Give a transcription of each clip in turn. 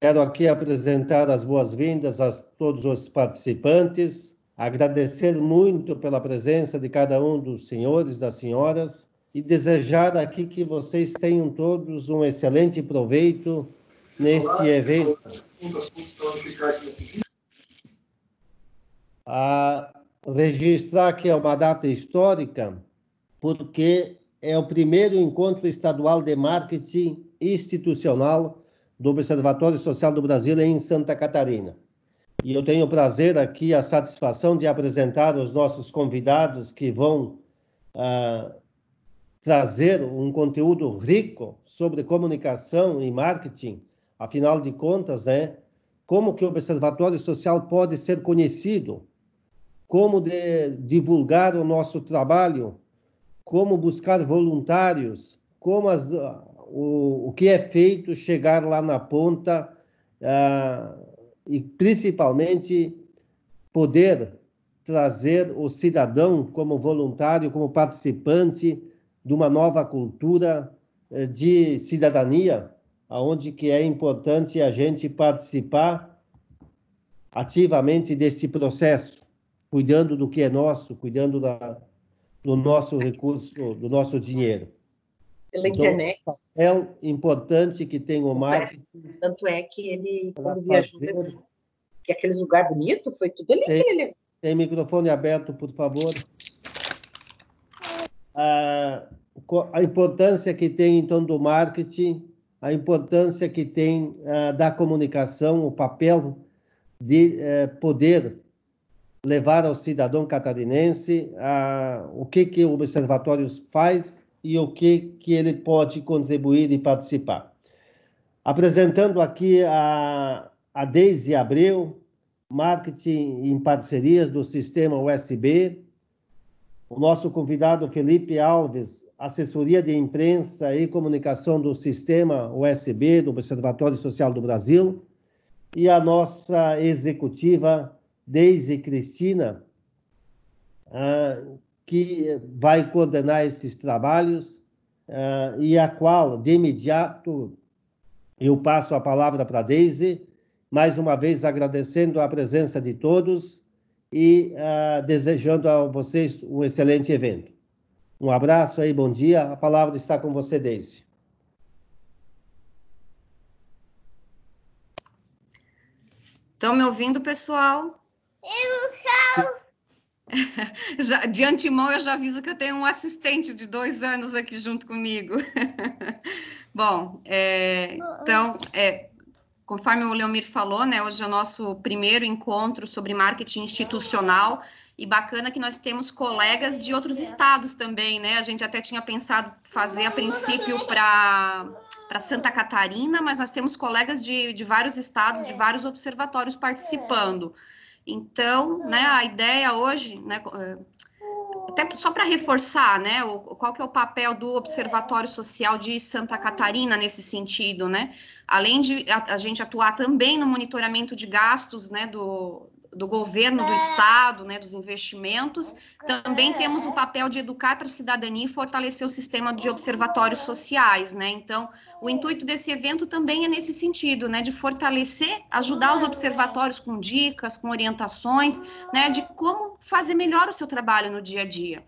Quero aqui apresentar as boas-vindas a todos os participantes, agradecer muito pela presença de cada um dos senhores, das senhoras, e desejar aqui que vocês tenham todos um excelente proveito neste evento. Registrar que é uma data histórica, porque é o primeiro encontro estadual de marketing institucional do Observatório Social do Brasil em Santa Catarina. E eu tenho o prazer aqui, a satisfação de apresentar os nossos convidados que vão trazer um conteúdo rico sobre comunicação e marketing. Afinal de contas, né, como que o Observatório Social pode ser conhecido, como divulgar o nosso trabalho, como buscar voluntários, como o que é feito chegar lá na ponta e, principalmente, poder trazer o cidadão como voluntário, como participante de uma nova cultura de cidadania, onde que é importante a gente participar ativamente deste processo, cuidando do que é nosso, cuidando do nosso recurso, do nosso dinheiro. Pela internet. É importante que tem o marketing. Tanto é que ele, quando viajou, que aqueles lugares bonitos, foi tudo ali que ele levou. Tem microfone aberto, por favor. A importância que tem, então, do marketing, a importância que tem da comunicação, o papel de poder levar ao cidadão catarinense o que o Observatório faz e o que ele pode contribuir e participar. Apresentando aqui a Deise Abreu, Marketing em Parcerias do Sistema USB, o nosso convidado Felipe Alves, Assessoria de Imprensa e Comunicação do Sistema USB, do Observatório Social do Brasil, e a nossa executiva Deise Cristina, que vai coordenar esses trabalhos, e a qual, de imediato, eu passo a palavra para a Deise, mais uma vez agradecendo a presença de todos e desejando a vocês um excelente evento. Um abraço aí, bom dia. A palavra está com você, Deise. Estão me ouvindo, pessoal? De antemão, eu já aviso que eu tenho um assistente de 2 anos aqui junto comigo. Bom, então, conforme o Leomir falou, né, hoje é o nosso primeiro encontro sobre marketing institucional, e bacana que nós temos colegas de outros estados também, né? A gente até tinha pensado fazer a princípio para Santa Catarina, mas nós temos colegas de vários estados, de vários observatórios participando. Então, né, a ideia hoje, né, até só para reforçar, né, qual que é o papel do Observatório Social de Santa Catarina nesse sentido, né? Além de a gente atuar também no monitoramento de gastos, né, do governo do estado, né, dos investimentos, também temos o papel de educar para a cidadania e fortalecer o sistema de observatórios sociais, né? Então, o intuito desse evento também é nesse sentido, né, de fortalecer, ajudar os observatórios com dicas, com orientações, né, de como fazer melhor o seu trabalho no dia a dia.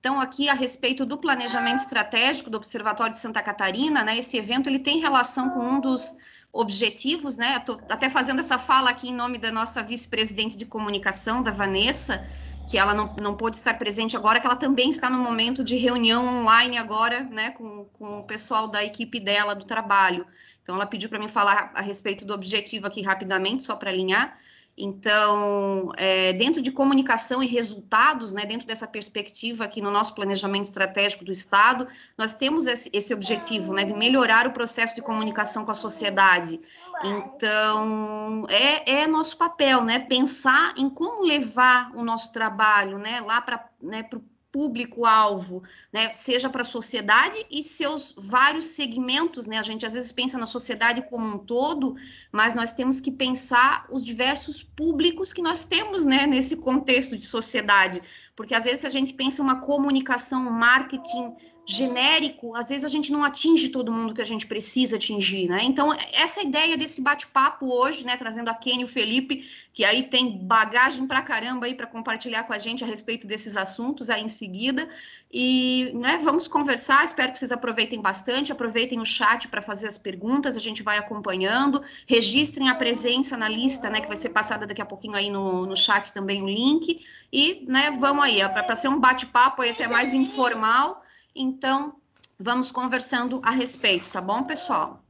Então, aqui, a respeito do planejamento estratégico do Observatório de Santa Catarina, né, esse evento ele tem relação com um dos objetivos, né? Estou até fazendo essa fala aqui em nome da nossa vice-presidente de comunicação, da Vanessa, que ela não pôde estar presente agora, que ela também está no momento de reunião online agora, né, com o pessoal da equipe dela, do trabalho. Então, ela pediu para mim falar a respeito do objetivo aqui rapidamente, só para alinhar. Então, dentro de comunicação e resultados, né, dentro dessa perspectiva aqui no nosso planejamento estratégico do Estado, nós temos esse objetivo, né, de melhorar o processo de comunicação com a sociedade. Então, é nosso papel, né, pensar em como levar o nosso trabalho, né, lá para, né, para o público-alvo, né, seja para a sociedade e seus vários segmentos, né, a gente às vezes pensa na sociedade como um todo, mas nós temos que pensar os diversos públicos que nós temos, né, nesse contexto de sociedade, porque às vezes a gente pensa uma comunicação, um marketing genérico, às vezes a gente não atinge todo mundo que a gente precisa atingir, né? Então, essa ideia desse bate-papo hoje, né, trazendo a Kênia e o Felipe, que aí tem bagagem pra caramba aí para compartilhar com a gente a respeito desses assuntos aí em seguida, e, né, vamos conversar, espero que vocês aproveitem bastante, aproveitem o chat para fazer as perguntas, a gente vai acompanhando, registrem a presença na lista, né, que vai ser passada daqui a pouquinho aí no chat também o link, e, né, vamos aí, para ser um bate-papo aí até mais informal. Então, vamos conversando a respeito, tá bom, pessoal?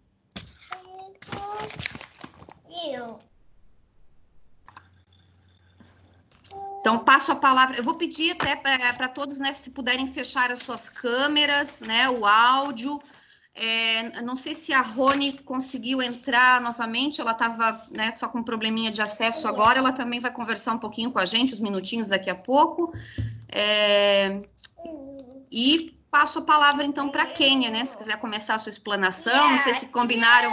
Então, passo a palavra. Eu vou pedir até para todos, né, se puderem fechar as suas câmeras, né, o áudio. Não sei se a Rony conseguiu entrar novamente, ela estava, né, só com um probleminha de acesso agora, ela também vai conversar um pouquinho com a gente, uns minutinhos daqui a pouco. E passo a palavra, então, para a Kênia, né? Se quiser começar a sua explanação, não sei se combinaram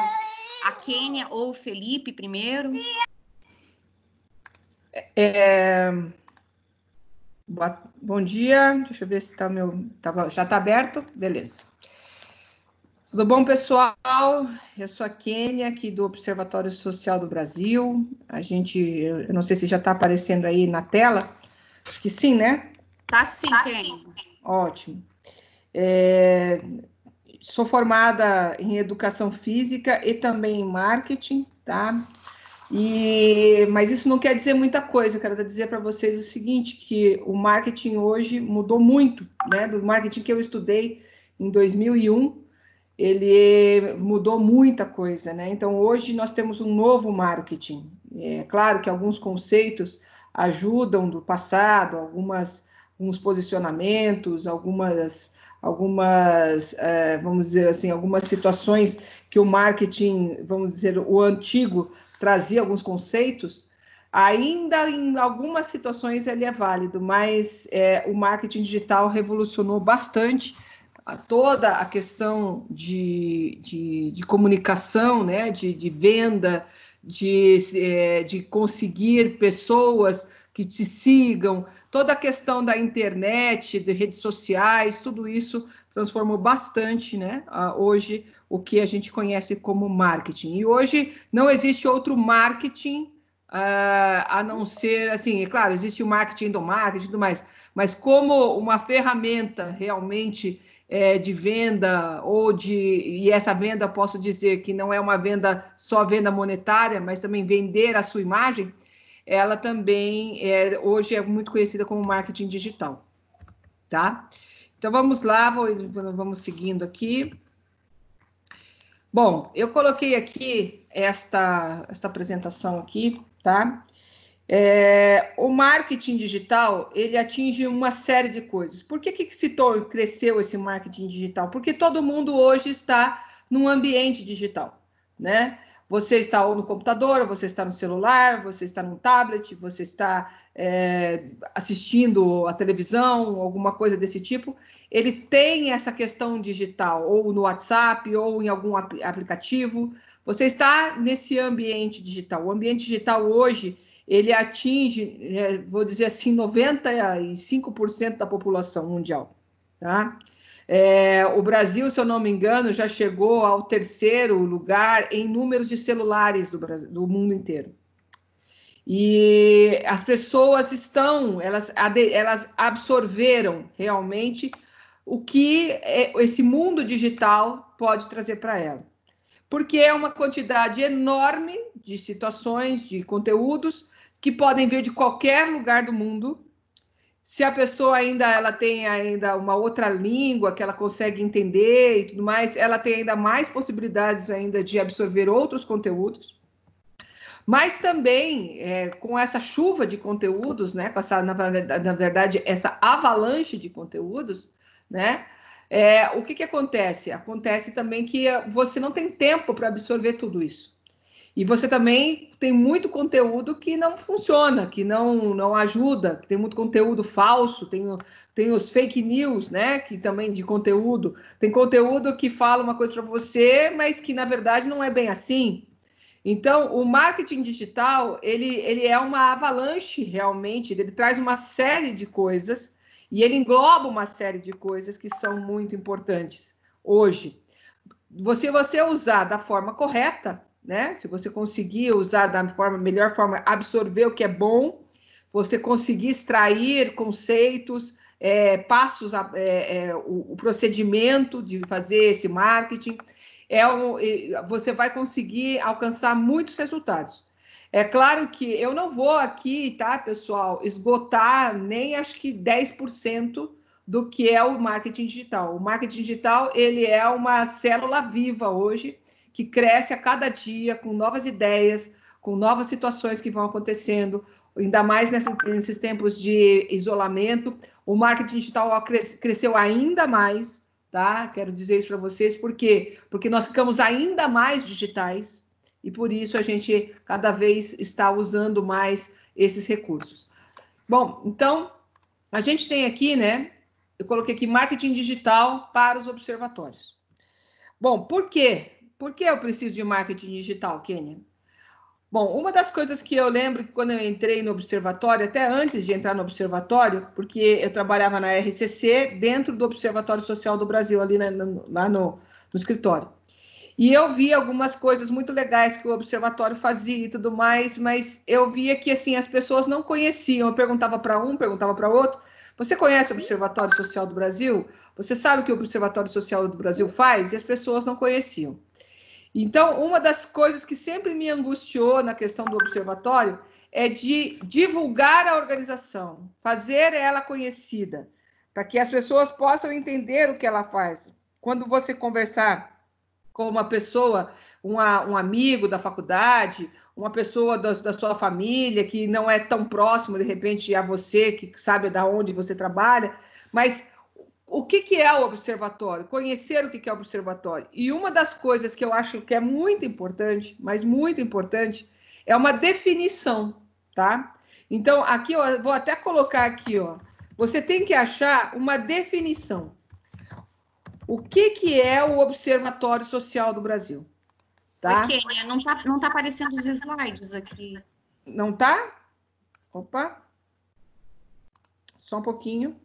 a Kênia ou o Felipe primeiro. Bom dia, deixa eu ver se já está aberto, beleza. Tudo bom, pessoal? Eu sou a Kênia, aqui do Observatório Social do Brasil. Eu não sei se já está aparecendo aí na tela, acho que sim, né? Tá sim, Kênia. Ótimo. Sou formada em Educação Física e também em Marketing, tá? Mas isso não quer dizer muita coisa, eu quero dizer para vocês o seguinte, que o marketing hoje mudou muito, né? Do marketing que eu estudei em 2001, ele mudou muita coisa, né? Então, hoje nós temos um novo marketing. É claro que alguns conceitos ajudam do passado, alguns posicionamentos, vamos dizer assim, algumas situações que o marketing, vamos dizer, o antigo trazia alguns conceitos, ainda em algumas situações ele é válido, mas o marketing digital revolucionou bastante toda a questão de comunicação, né, de venda, de conseguir pessoas que te sigam, toda a questão da internet, de redes sociais, tudo isso transformou bastante, né, hoje, o que a gente conhece como marketing. E hoje não existe outro marketing a não ser, assim, é claro, existe o marketing do marketing e tudo mais, mas como uma ferramenta realmente de venda, e essa venda, posso dizer que não é uma venda, só venda monetária, mas também vender a sua imagem, ela também hoje é muito conhecida como marketing digital, tá? Então, vamos lá, vamos seguindo aqui. Bom, eu coloquei aqui esta apresentação aqui, tá? O marketing digital, ele atinge uma série de coisas. Por que cresceu esse marketing digital? Porque todo mundo hoje está num ambiente digital, né? Você está ou no computador, você está no celular, você está no tablet, você está assistindo a televisão, alguma coisa desse tipo. Ele tem essa questão digital, ou no WhatsApp, ou em algum aplicativo. Você está nesse ambiente digital. O ambiente digital hoje, ele atinge, vou dizer assim, 95% da população mundial, tá? O Brasil, se eu não me engano, já chegou ao 3º lugar em números de celulares do mundo inteiro. E as pessoas elas absorveram realmente o que esse mundo digital pode trazer para ela. Porque é uma quantidade enorme de situações, de conteúdos, que podem vir de qualquer lugar do mundo. Se a pessoa ela tem ainda uma outra língua que ela consegue entender e tudo mais, ela tem ainda mais possibilidades ainda de absorver outros conteúdos. Mas também, com essa chuva de conteúdos, né, com essa, na verdade, essa avalanche de conteúdos, né, o que acontece? Acontece também que você não tem tempo para absorver tudo isso. E você também tem muito conteúdo que não funciona, que não ajuda, que tem muito conteúdo falso, tem os fake news, né, que também de conteúdo. Tem conteúdo que fala uma coisa para você, mas que, na verdade, não é bem assim. Então, o marketing digital, ele é uma avalanche, realmente, ele traz uma série de coisas E ele engloba uma série de coisas que são muito importantes hoje. Se você usar da forma correta, né? Se você conseguir usar da melhor forma, absorver o que é bom, você conseguir extrair conceitos, passos, o procedimento de fazer esse marketing, você vai conseguir alcançar muitos resultados. É claro que eu não vou aqui, tá, pessoal, esgotar nem acho que 10% do que é o marketing digital. O marketing digital, ele é uma célula viva hoje, que cresce a cada dia com novas ideias, com novas situações que vão acontecendo, ainda mais nesses tempos de isolamento. O marketing digital cresceu ainda mais, tá? Quero dizer isso para vocês, por quê? Porque nós ficamos ainda mais digitais, e por isso a gente cada vez está usando mais esses recursos. Bom, então, a gente tem aqui, né? Eu coloquei aqui marketing digital para os observatórios. Bom, por quê? Por que eu preciso de marketing digital, Kênia? Bom, uma das coisas que eu lembro que quando eu entrei no observatório, até antes de entrar no observatório, porque eu trabalhava na RCC, dentro do Observatório Social do Brasil, ali lá no escritório. E eu vi algumas coisas muito legais que o observatório fazia e tudo mais, mas eu via que assim as pessoas não conheciam. Eu perguntava para um, perguntava para outro. Você conhece o Observatório Social do Brasil? Você sabe o que o Observatório Social do Brasil faz? E as pessoas não conheciam. Então, uma das coisas que sempre me angustiou na questão do observatório é de divulgar a organização, fazer ela conhecida, para que as pessoas possam entender o que ela faz. Quando você conversar com uma pessoa, um amigo da faculdade, uma pessoa da sua família que não é tão próximo, de repente, a você, que sabe de onde você trabalha, mas o que é o observatório? Conhecer o que é o observatório. E uma das coisas que eu acho que é muito importante, mas muito importante, é uma definição, tá? Então, aqui, ó, eu vou até colocar aqui, ó. Você tem que achar uma definição. O que é o Observatório Social do Brasil? Tá? Oi, Kênia, não tá aparecendo os slides aqui. Não tá? Opa. Só um pouquinho.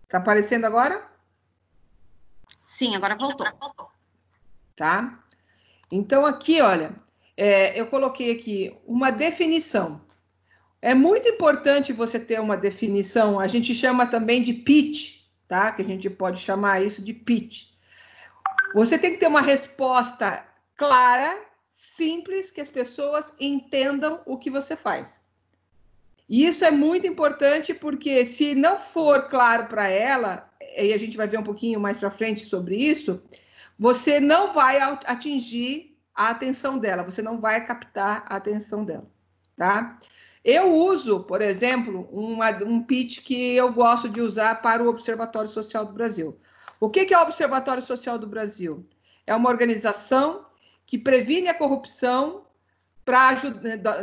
Tá aparecendo agora? Sim, agora voltou. Tá? Então, aqui, olha, eu coloquei aqui uma definição. É muito importante você ter uma definição, a gente chama também de pitch, tá? Que a gente pode chamar isso de pitch. Você tem que ter uma resposta clara, simples, que as pessoas entendam o que você faz. E isso é muito importante porque se não for claro para ela, e a gente vai ver um pouquinho mais para frente sobre isso, você não vai atingir a atenção dela, você não vai captar a atenção dela, tá? Eu uso, por exemplo, um pitch que eu gosto de usar para o Observatório Social do Brasil. O que é o Observatório Social do Brasil? É uma organização que previne a corrupção para ajudar,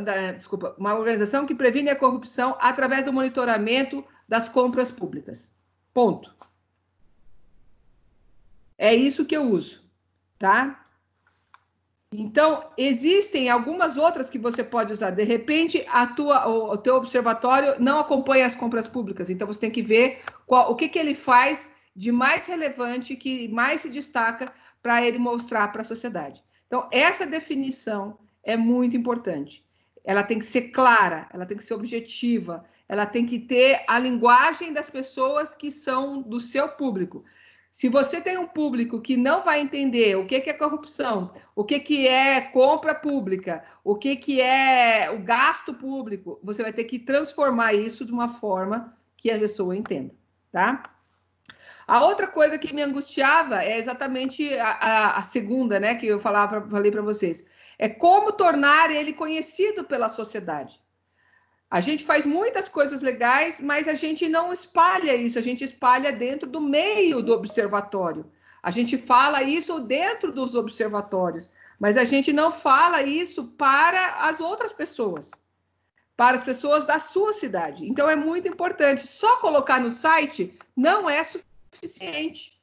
uma organização que previne a corrupção através do monitoramento das compras públicas. Ponto. É isso que eu uso, tá? Então, existem algumas outras que você pode usar. De repente, o teu observatório não acompanha as compras públicas, então você tem que ver o que ele faz de mais relevante, que mais se destaca para ele mostrar para a sociedade. Então, essa definição é muito importante. Ela tem que ser clara, ela tem que ser objetiva, ela tem que ter a linguagem das pessoas que são do seu público. Se você tem um público que não vai entender o que é corrupção, o que é compra pública, o que é o gasto público, você vai ter que transformar isso de uma forma que a pessoa entenda, tá? A outra coisa que me angustiava é exatamente a segunda, né, que eu falei para vocês. É como tornar ele conhecido pela sociedade. A gente faz muitas coisas legais, mas a gente não espalha isso, a gente espalha dentro do meio do observatório. A gente fala isso dentro dos observatórios, mas a gente não fala isso para as outras pessoas, para as pessoas da sua cidade. Então, é muito importante. Só colocar no site não é suficiente.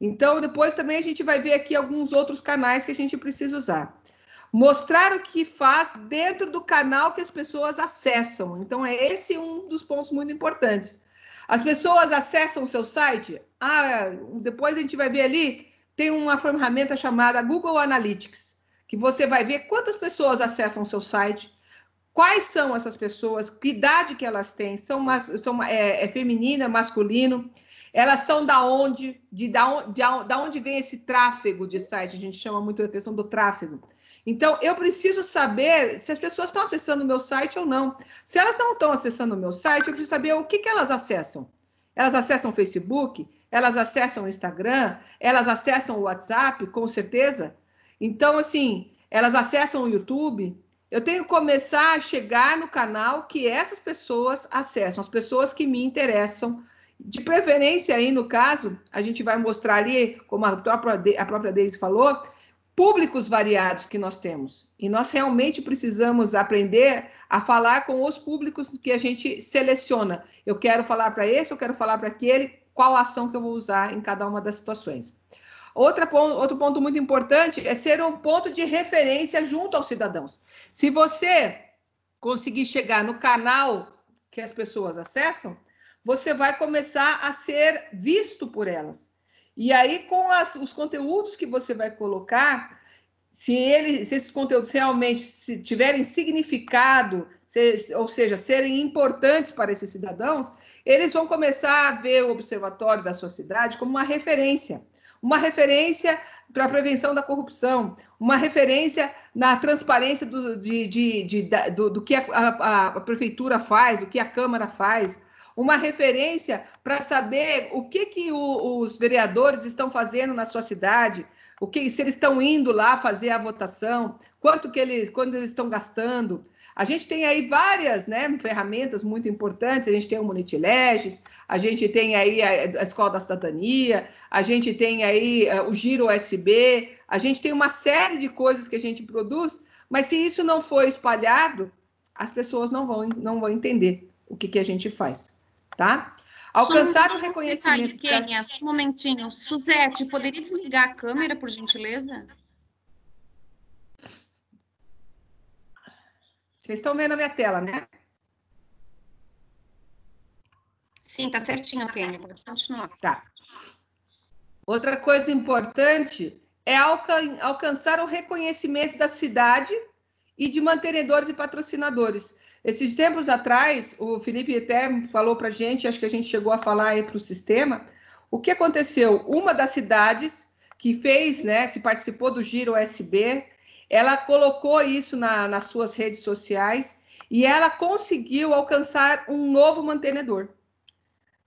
Então, depois também a gente vai ver aqui alguns outros canais que a gente precisa usar. Mostrar o que faz dentro do canal que as pessoas acessam. Então, esse um dos pontos muito importantes. As pessoas acessam o seu site, depois a gente vai ver ali, tem uma ferramenta chamada Google Analytics, que você vai ver quantas pessoas acessam o seu site, quais são essas pessoas, que idade que elas têm, é feminino, é masculino, elas são da onde vem esse tráfego de site, a gente chama muito a questão do tráfego. Então, eu preciso saber se as pessoas estão acessando o meu site ou não. Se elas não estão acessando o meu site, eu preciso saber o que elas acessam. Elas acessam o Facebook? Elas acessam o Instagram? Elas acessam o WhatsApp, com certeza? Então, assim, elas acessam o YouTube? Eu tenho que começar a chegar no canal que essas pessoas acessam, as pessoas que me interessam. De preferência, aí, no caso, a gente vai mostrar ali, como a própria Deise falou, públicos variados que nós temos. E nós realmente precisamos aprender a falar com os públicos que a gente seleciona. Eu quero falar para esse, eu quero falar para aquele, qual ação que eu vou usar em cada uma das situações. Outro ponto muito importante é ser um ponto de referência junto aos cidadãos. Se você conseguir chegar no canal que as pessoas acessam, você vai começar a ser visto por elas. E aí, com os conteúdos que você vai colocar, se esses conteúdos realmente tiverem significado, ou seja, serem importantes para esses cidadãos, eles vão começar a ver o Observatório da sua cidade como uma referência para a prevenção da corrupção, uma referência na transparência do que a prefeitura faz, do que a Câmara faz, uma referência para saber o que os vereadores estão fazendo na sua cidade, se eles estão indo lá fazer a votação, quanto eles estão gastando. A gente tem aí várias, né, ferramentas muito importantes, a gente tem o Monetileges, a gente tem aí a Escola da Cidadania, a gente tem aí o Giro USB, a gente tem uma série de coisas que a gente produz, mas se isso não for espalhado, as pessoas não vão entender o que a gente faz. Tá? Alcançar o reconhecimento... Kênia, só um momentinho. Suzete, poderia desligar a câmera, por gentileza? Vocês estão vendo a minha tela, né? Sim, tá certinho, Kênia. Pode continuar. Tá. Outra coisa importante é alcançar o reconhecimento da cidade e de mantenedores e patrocinadores. Esses tempos atrás, o Felipe até falou para a gente, acho que a gente chegou a falar aí para o sistema, o que aconteceu? Uma das cidades que fez, né, que participou do Giro USB, ela colocou isso nas suas redes sociais e ela conseguiu alcançar um novo mantenedor.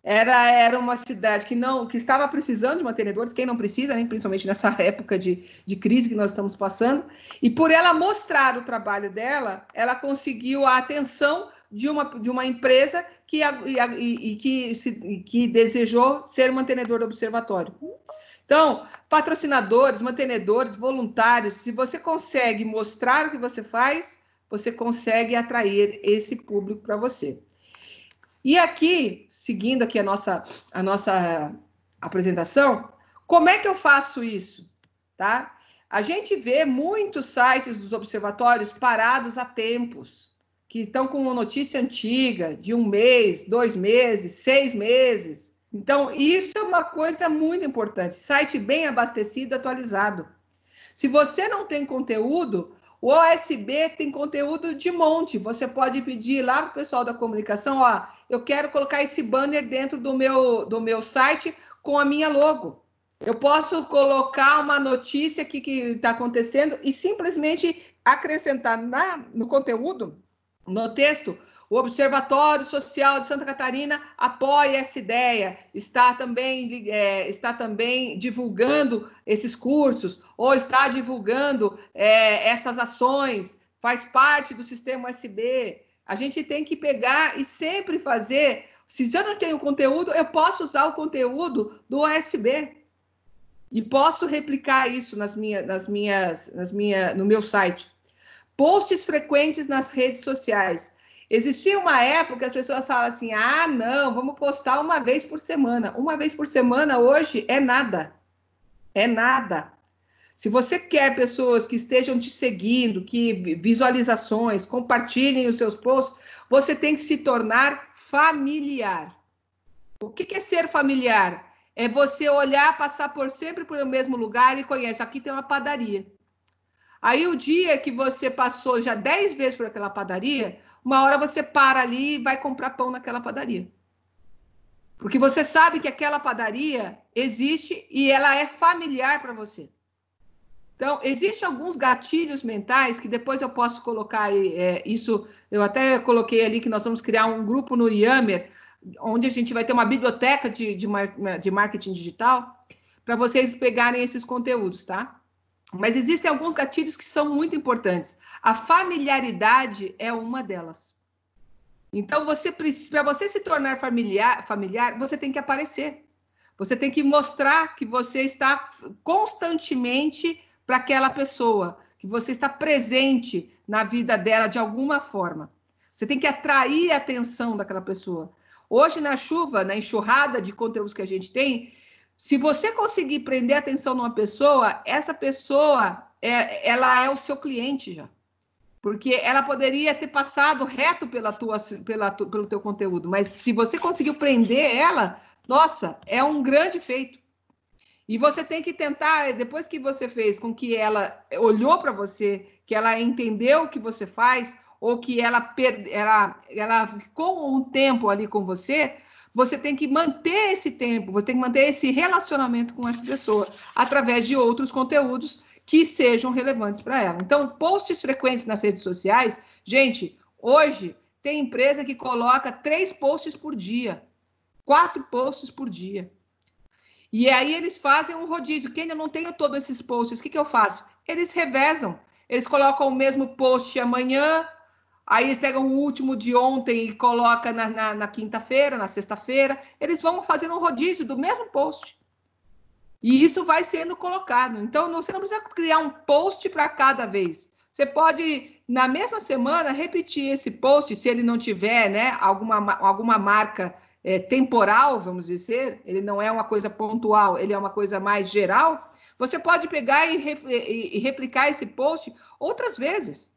Era uma cidade que estava precisando de mantenedores, quem não precisa, né, principalmente nessa época de crise que nós estamos passando, e por ela mostrar o trabalho dela, ela conseguiu a atenção de uma empresa que desejou ser mantenedor do observatório. Então, patrocinadores, mantenedores, voluntários, se você consegue mostrar o que você faz, você consegue atrair esse público para você. E aqui, seguindo aqui a nossa apresentação, como é que eu faço isso? Tá? A gente vê muitos sites dos observatórios parados há tempos, que estão com uma notícia antiga, de 1 mês, 2 meses, 6 meses. Então, isso é uma coisa muito importante, site bem abastecido, atualizado. Se você não tem conteúdo, o OSB tem conteúdo de monte. Você pode pedir lá para o pessoal da comunicação, eu quero colocar esse banner dentro do meu site com a minha logo. Eu posso colocar uma notícia aqui que está acontecendo e simplesmente acrescentar no conteúdo, no texto, o Observatório Social de Santa Catarina apoia essa ideia, está também divulgando esses cursos, ou está divulgando essas ações, faz parte do sistema USB. A gente tem que pegar e sempre fazer, se eu não tenho conteúdo, eu posso usar o conteúdo do USB e posso replicar isso no meu site. Posts frequentes nas redes sociais. Existia uma época que as pessoas falavam assim, não, vamos postar uma vez por semana. Uma vez por semana hoje é nada. É nada. Se você quer pessoas que estejam te seguindo, que visualizações, compartilhem os seus posts, você tem que se tornar familiar. O que é ser familiar? É você olhar, passar sempre por o mesmo lugar e conhece. Aqui tem uma padaria. Aí o dia que você passou já 10 vezes por aquela padaria, uma hora você para ali e vai comprar pão naquela padaria. Porque você sabe que aquela padaria existe e ela é familiar para você. Então, existem alguns gatilhos mentais que depois eu posso colocar isso, eu até coloquei ali que nós vamos criar um grupo no Yammer, onde a gente vai ter uma biblioteca de marketing digital para vocês pegarem esses conteúdos, tá? Mas existem alguns gatilhos que são muito importantes. A familiaridade é uma delas. Então, para você se tornar familiar, você tem que aparecer. Você tem que mostrar que você está constantemente para aquela pessoa, que você está presente na vida dela de alguma forma. Você tem que atrair a atenção daquela pessoa. Hoje, na chuva, na enxurrada de conteúdos que a gente tem, se você conseguir prender a atenção de uma pessoa, essa pessoa, ela é o seu cliente já. Porque ela poderia ter passado reto pelo teu conteúdo, mas se você conseguiu prender ela, nossa, é um grande feito. E você tem que tentar, depois que você fez com que ela olhou para você, que ela entendeu o que você faz, ou que ela ficou um tempo ali com você, você tem que manter esse tempo, você tem que manter esse relacionamento com essa pessoa, através de outros conteúdos que sejam relevantes para ela. Então, posts frequentes nas redes sociais, gente, hoje tem empresa que coloca 3 posts por dia, 4 posts por dia. E aí eles fazem um rodízio. Quem eu não tenho todos esses posts, o que eu faço? Eles revezam. Eles colocam o mesmo post amanhã, aí eles pegam o último de ontem e colocam na quinta-feira, na sexta-feira. Eles vão fazendo um rodízio do mesmo post. E isso vai sendo colocado. Então, você não precisa criar um post para cada vez. Você pode, na mesma semana, repetir esse post, se ele não tiver, né, alguma marca temporal, vamos dizer, ele não é uma coisa pontual, ele é uma coisa mais geral, você pode pegar e replicar esse post outras vezes.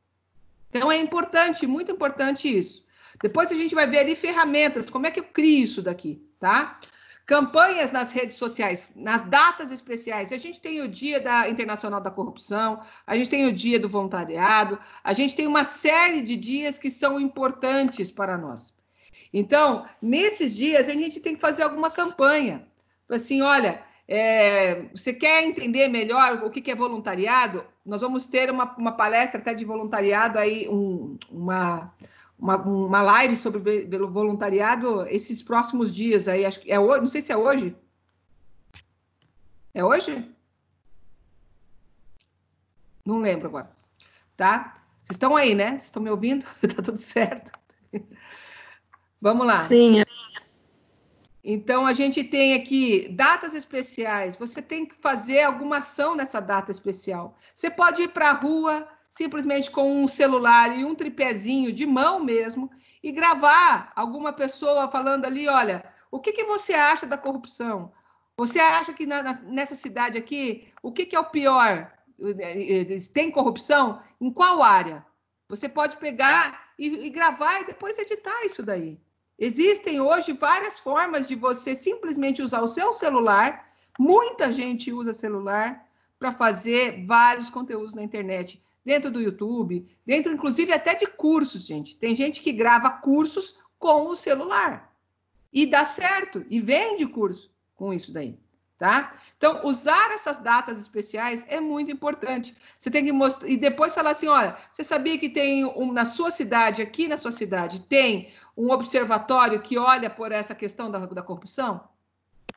Então, é importante, muito importante isso. Depois a gente vai ver ali ferramentas, como é que eu crio isso daqui, tá? Campanhas nas redes sociais, nas datas especiais. A gente tem o Dia Internacional da Corrupção, a gente tem o Dia do Voluntariado, a gente tem uma série de dias que são importantes para nós. Então, nesses dias, a gente tem que fazer alguma campanha. Assim, olha, você quer entender melhor o que é voluntariado? Nós vamos ter uma palestra até de voluntariado, aí, uma live sobre voluntariado esses próximos dias. Aí, acho que é hoje, não sei se é hoje. É hoje? Não lembro agora. Tá? Vocês estão aí, né? Vocês estão me ouvindo? Tá tudo certo? Vamos lá. Sim. Então, a gente tem aqui datas especiais. Você tem que fazer alguma ação nessa data especial. Você pode ir para a rua, simplesmente com um celular e um tripézinho de mão mesmo, e gravar alguma pessoa falando ali, olha, o que você acha da corrupção? Você acha que nessa cidade aqui, o que é o pior? Tem corrupção? Em qual área? Você pode pegar e gravar e depois editar isso daí. Existem hoje várias formas de você simplesmente usar o seu celular. Muita gente usa celular para fazer vários conteúdos na internet, dentro do YouTube, dentro, inclusive, até de cursos, gente. Tem gente que grava cursos com o celular e dá certo, e vende curso com isso daí, tá? Então, usar essas datas especiais é muito importante. Você tem que mostrar, e depois falar assim, olha, você sabia que tem na sua cidade, aqui na sua cidade, tem um observatório que olha por essa questão da corrupção?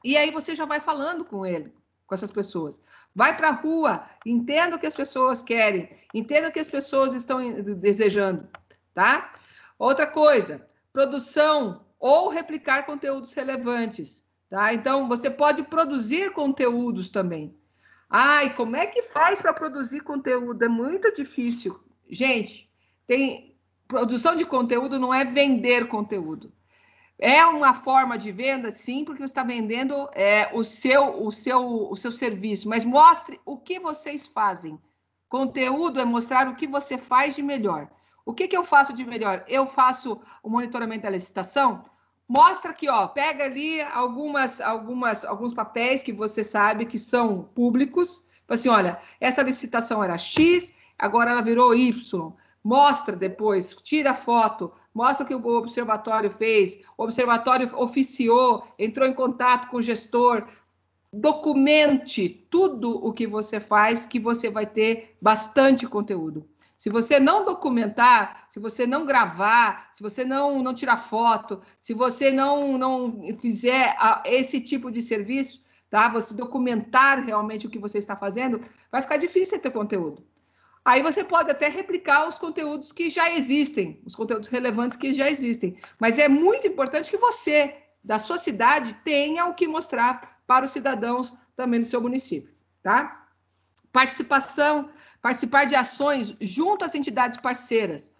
E aí você já vai falando com ele, com essas pessoas. Vai para a rua, entenda o que as pessoas querem, entenda o que as pessoas estão desejando, tá? Outra coisa, produção ou replicar conteúdos relevantes, tá? Então, você pode produzir conteúdos também. Ai, como é que faz para produzir conteúdo? É muito difícil. Gente, produção de conteúdo não é vender conteúdo. É uma forma de venda, sim, porque você está vendendo o seu serviço, mas mostre o que vocês fazem. Conteúdo é mostrar o que você faz de melhor. O que eu faço de melhor? Eu faço o monitoramento da licitação. Mostra aqui, ó, pega ali alguns papéis que você sabe que são públicos. Assim, olha, essa licitação era X, agora ela virou Y. Mostra depois, tira foto, mostra o que o observatório fez, o observatório oficiou, entrou em contato com o gestor. Documente tudo o que você faz, que você vai ter bastante conteúdo. Se você não documentar, se você não gravar, se você não tirar foto, se você não fizer esse tipo de serviço, tá? Você documentar realmente o que você está fazendo, vai ficar difícil ter conteúdo. Aí você pode até replicar os conteúdos que já existem, os conteúdos relevantes que já existem. Mas é muito importante que você, da sua cidade, tenha o que mostrar para os cidadãos também do seu município, tá? Participar de ações junto às entidades parceiras.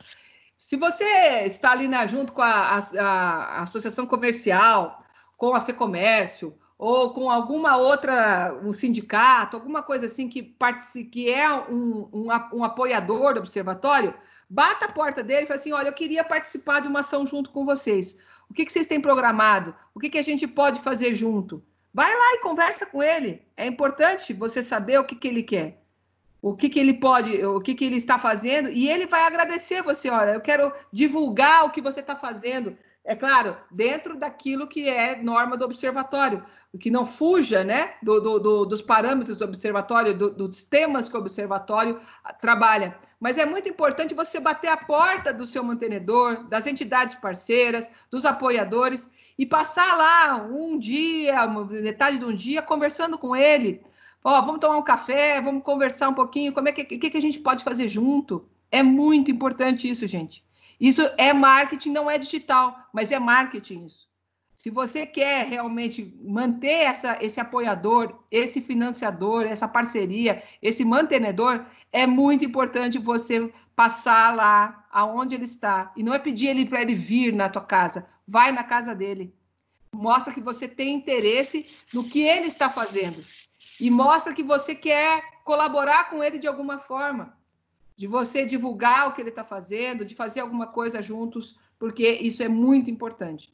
Se você está ali junto com a associação comercial, com a FEComércio, ou com alguma outra, um sindicato, alguma coisa assim que é um apoiador do observatório, bata a porta dele e fala assim, olha, eu queria participar de uma ação junto com vocês. O que vocês têm programado? O que a gente pode fazer junto? Vai lá e conversa com ele. É importante você saber o que ele quer. O que ele pode, o que ele está fazendo, e ele vai agradecer você, olha, eu quero divulgar o que você está fazendo. É claro, dentro daquilo que é norma do observatório, que não fuja, né, dos parâmetros do observatório, dos temas que o observatório trabalha. Mas é muito importante você bater a porta do seu mantenedor, das entidades parceiras, dos apoiadores, e passar lá um dia, metade de um dia, conversando com ele. Ó, vamos tomar um café, vamos conversar um pouquinho, o que a gente pode fazer junto? É muito importante isso, gente. Isso é marketing, não é digital, mas é marketing isso. Se você quer realmente manter esse apoiador, esse financiador, essa parceria, esse mantenedor, é muito importante você passar lá aonde ele está. E não é pedir ele para ele vir na tua casa, vai na casa dele. Mostra que você tem interesse no que ele está fazendo. E mostra que você quer colaborar com ele de alguma forma, de você divulgar o que ele está fazendo, de fazer alguma coisa juntos, porque isso é muito importante,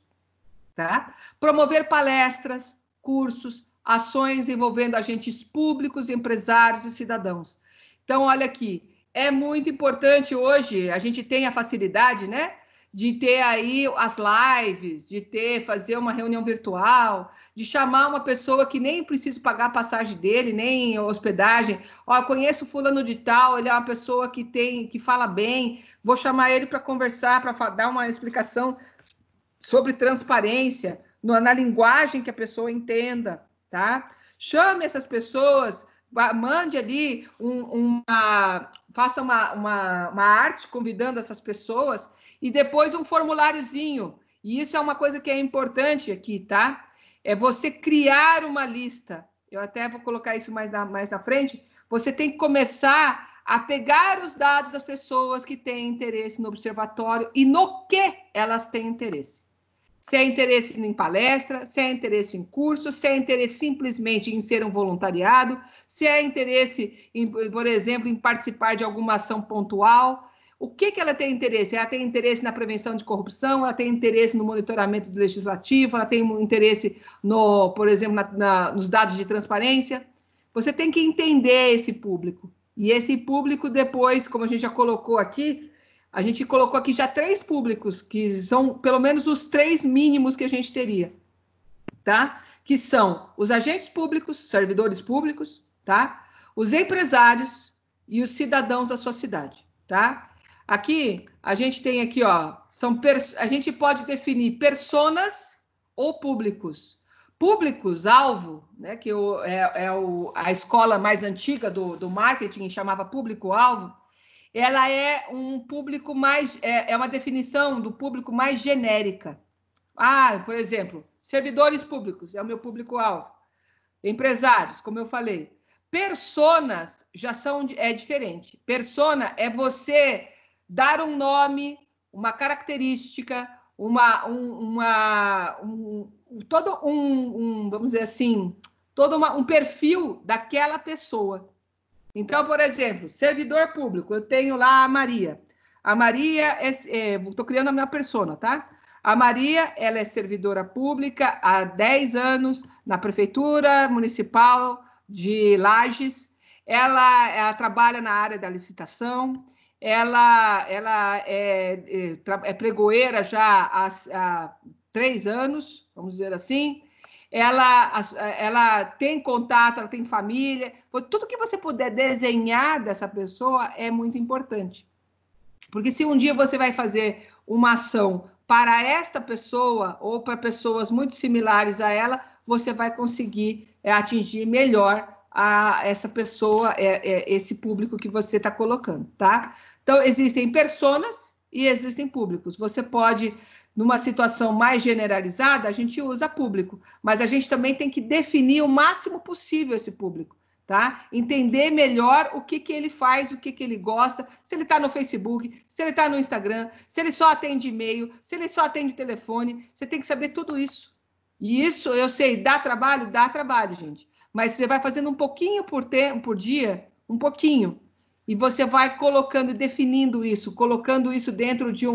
tá? Promover palestras, cursos, ações envolvendo agentes públicos, empresários e cidadãos. Então, olha aqui, é muito importante hoje, a gente tem a facilidade, né? De ter aí as lives, fazer uma reunião virtual, de chamar uma pessoa que nem precisa pagar a passagem dele, nem hospedagem. Ó, eu conheço fulano de tal, ele é uma pessoa que fala bem, vou chamar ele para conversar, para dar uma explicação sobre transparência, na linguagem que a pessoa entenda, tá? Chame essas pessoas, mande ali faça uma arte convidando essas pessoas e depois um formuláriozinho. E isso é uma coisa que é importante aqui, tá? É você criar uma lista. Eu até vou colocar isso mais na frente. Você tem que começar a pegar os dados das pessoas que têm interesse no observatório e no que elas têm interesse. Se é interesse em palestra, se é interesse em curso, se é interesse simplesmente em ser um voluntariado, se é interesse, por exemplo, em participar de alguma ação pontual. O que ela tem interesse? Ela tem interesse na prevenção de corrupção, ela tem interesse no monitoramento do legislativo, ela tem interesse, por exemplo, nos dados de transparência. Você tem que entender esse público. E esse público depois, como a gente já colocou aqui, a gente colocou aqui já 3 públicos, que são pelo menos os 3 mínimos que a gente teria, tá? Que são os agentes públicos, servidores públicos, tá? Os empresários e os cidadãos da sua cidade, tá? Aqui, a gente tem aqui, ó, a gente pode definir personas ou públicos. Públicos, alvo, né, que a escola mais antiga do marketing chamava público-alvo, ela é um público mais, é uma definição do público mais genérica. Por exemplo, servidores públicos é o meu público-alvo. Empresários, como eu falei. Personas é diferente. Persona é você dar um nome, uma característica, vamos dizer assim, um perfil daquela pessoa. Então, por exemplo, servidor público, eu tenho lá a Maria. A Maria estou criando a minha persona, tá? A Maria, ela é servidora pública há 10 anos na Prefeitura Municipal de Lages. Ela trabalha na área da licitação. Ela é pregoeira já há 3 anos, vamos dizer assim. Ela tem contato, ela tem família. Tudo que você puder desenhar dessa pessoa é muito importante. Porque se um dia você vai fazer uma ação para esta pessoa ou para pessoas muito similares a ela, você vai conseguir atingir melhor essa pessoa, esse público que você está colocando, tá? Então, existem personas e existem públicos. Você pode, numa situação mais generalizada, a gente usa público, mas a gente também tem que definir o máximo possível esse público. Tá? Entender melhor o que ele faz, o que ele gosta, se ele está no Facebook, se ele está no Instagram, se ele só atende e-mail, se ele só atende telefone, você tem que saber tudo isso. E isso, eu sei, dá trabalho, gente. Mas você vai fazendo um pouquinho por dia, um pouquinho, e você vai colocando e definindo isso, colocando isso dentro de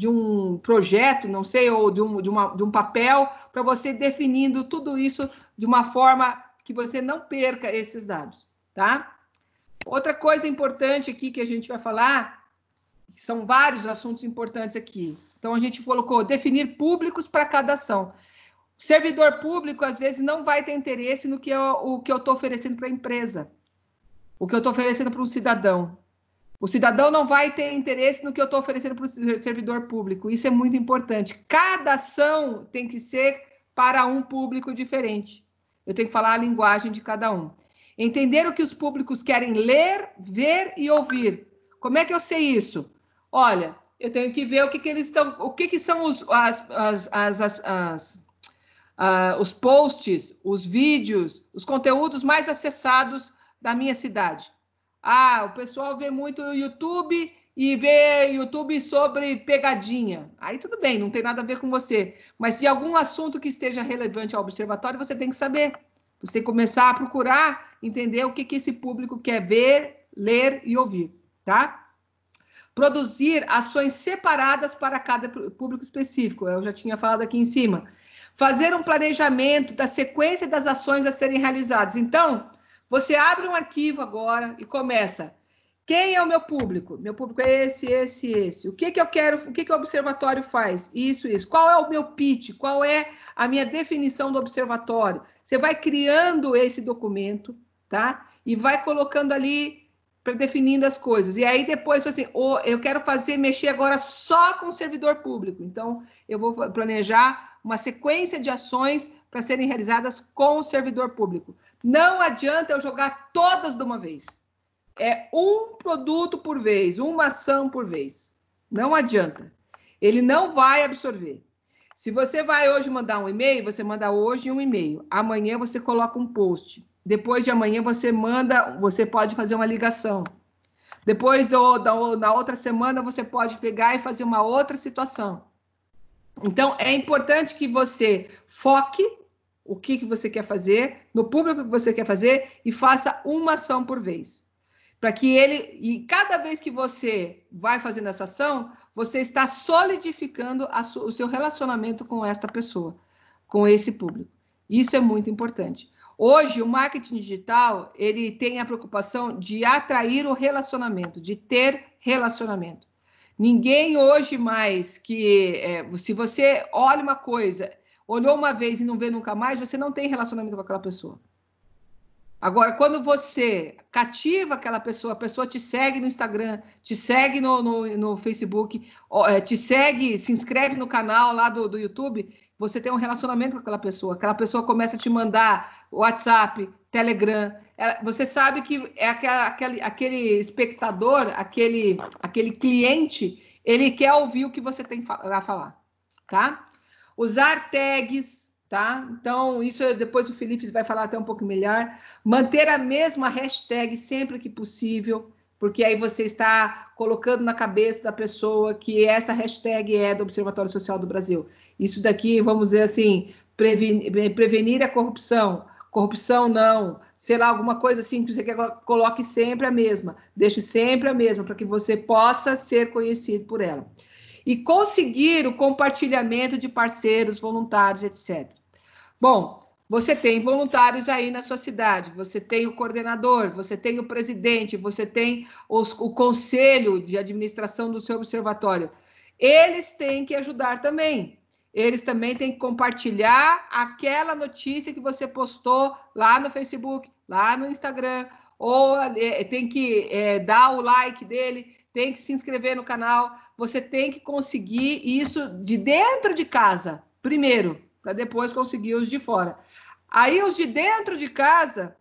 um projeto, não sei, ou de um papel, para você definindo tudo isso de uma forma que você não perca esses dados, tá? Outra coisa importante aqui que a gente vai falar, são vários assuntos importantes aqui. Então, a gente colocou definir públicos para cada ação. O servidor público, às vezes, não vai ter interesse no que eu estou oferecendo para a empresa, o que eu estou oferecendo para um cidadão. O cidadão não vai ter interesse no que eu estou oferecendo para o servidor público. Isso é muito importante. Cada ação tem que ser para um público diferente. Eu tenho que falar a linguagem de cada um. Entender o que os públicos querem ler, ver e ouvir. Como é que eu sei isso? Olha, eu tenho que ver o que eles estão, o que são os posts, os vídeos, os conteúdos mais acessados da minha cidade. O pessoal vê muito YouTube e vê YouTube sobre pegadinha. Aí tudo bem, não tem nada a ver com você. Mas se algum assunto que esteja relevante ao observatório, você tem que saber. Você tem que começar a procurar entender o que esse público quer ver, ler e ouvir, tá? Produzir ações separadas para cada público específico. Eu já tinha falado aqui em cima. Fazer um planejamento da sequência das ações a serem realizadas. Então, você abre um arquivo agora e começa. Quem é o meu público? Meu público é esse. O que eu quero? O que o observatório faz? Isso. Qual é o meu pitch? Qual é a minha definição do observatório? Você vai criando esse documento, tá? E vai colocando ali, definindo as coisas. E aí depois, assim, eu quero mexer agora só com o servidor público. Então, eu vou planejar uma sequência de ações para serem realizadas com o servidor público. Não adianta eu jogar todas de uma vez. É um produto por vez, uma ação por vez. Não adianta. Ele não vai absorver. Se você vai hoje mandar um e-mail, você manda hoje um e-mail. Amanhã você coloca um post. Depois de amanhã você pode fazer uma ligação. Depois na outra semana você pode pegar e fazer uma outra situação. Então, é importante que você foque o que você quer fazer, no público que você quer fazer e faça uma ação por vez. Para que e cada vez que você vai fazendo essa ação, você está solidificando o seu relacionamento com esta pessoa, com esse público. Isso é muito importante. Hoje, o marketing digital, ele tem a preocupação de atrair o relacionamento, de ter relacionamento. Ninguém hoje mais se você olha uma coisa, olhou uma vez e não vê nunca mais, você não tem relacionamento com aquela pessoa. Agora, quando você cativa aquela pessoa, a pessoa te segue no Instagram, te segue no Facebook, te segue, se inscreve no canal lá do YouTube, você tem um relacionamento com aquela pessoa começa a te mandar WhatsApp, Telegram, você sabe que é aquele espectador, aquele cliente, ele quer ouvir o que você tem a falar, tá? Usar tags, tá? Então, isso depois o Felipe vai falar até um pouco melhor. Manter a mesma hashtag sempre que possível, porque aí você está colocando na cabeça da pessoa que essa hashtag é do Observatório Social do Brasil. Isso daqui, vamos dizer assim, prevenir a corrupção. Corrupção não, sei lá, alguma coisa assim que você quer, coloque sempre a mesma, deixe sempre a mesma, para que você possa ser conhecido por ela. E conseguir o compartilhamento de parceiros, voluntários, etc. Bom, você tem voluntários aí na sua cidade, você tem o coordenador, você tem o presidente, você tem o conselho de administração do seu observatório. Eles têm que ajudar também. Eles também têm que compartilhar aquela notícia que você postou lá no Facebook, lá no Instagram, ou tem que dar o like dele, tem que se inscrever no canal. Você tem que conseguir isso de dentro de casa, primeiro, para depois conseguir os de fora. Aí os de dentro de casa,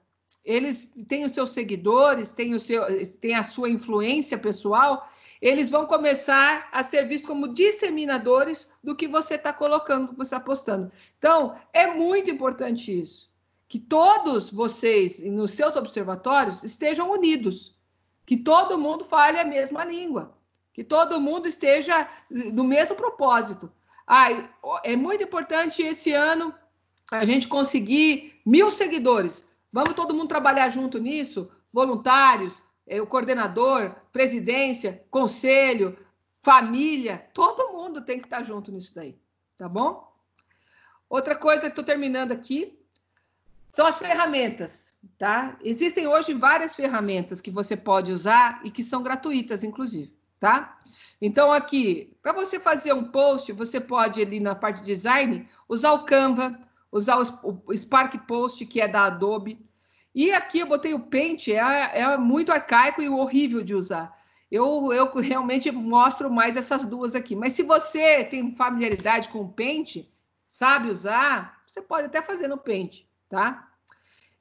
eles têm os seus seguidores, têm a sua influência pessoal, eles vão começar a ser vistos como disseminadores do que você está colocando, do que você está postando. Então, é muito importante isso, que todos vocês, nos seus observatórios, estejam unidos, que todo mundo fale a mesma língua, que todo mundo esteja no mesmo propósito. É muito importante esse ano a gente conseguir 1000 seguidores. Vamos todo mundo trabalhar junto nisso? Voluntários, o coordenador, presidência, conselho, família, todo mundo tem que estar junto nisso daí, tá bom? Outra coisa, estou terminando aqui, são as ferramentas, tá? Existem hoje várias ferramentas que você pode usar e que são gratuitas, inclusive, tá? Então, aqui, para você fazer um post, você pode, ali na parte de design, usar o Canva, usar o Spark Post, que é da Adobe. E aqui eu botei o Paint, é muito arcaico e horrível de usar. Eu realmente mostro mais essas duas aqui. Mas se você tem familiaridade com o Paint, sabe usar, você pode até fazer no Paint, tá?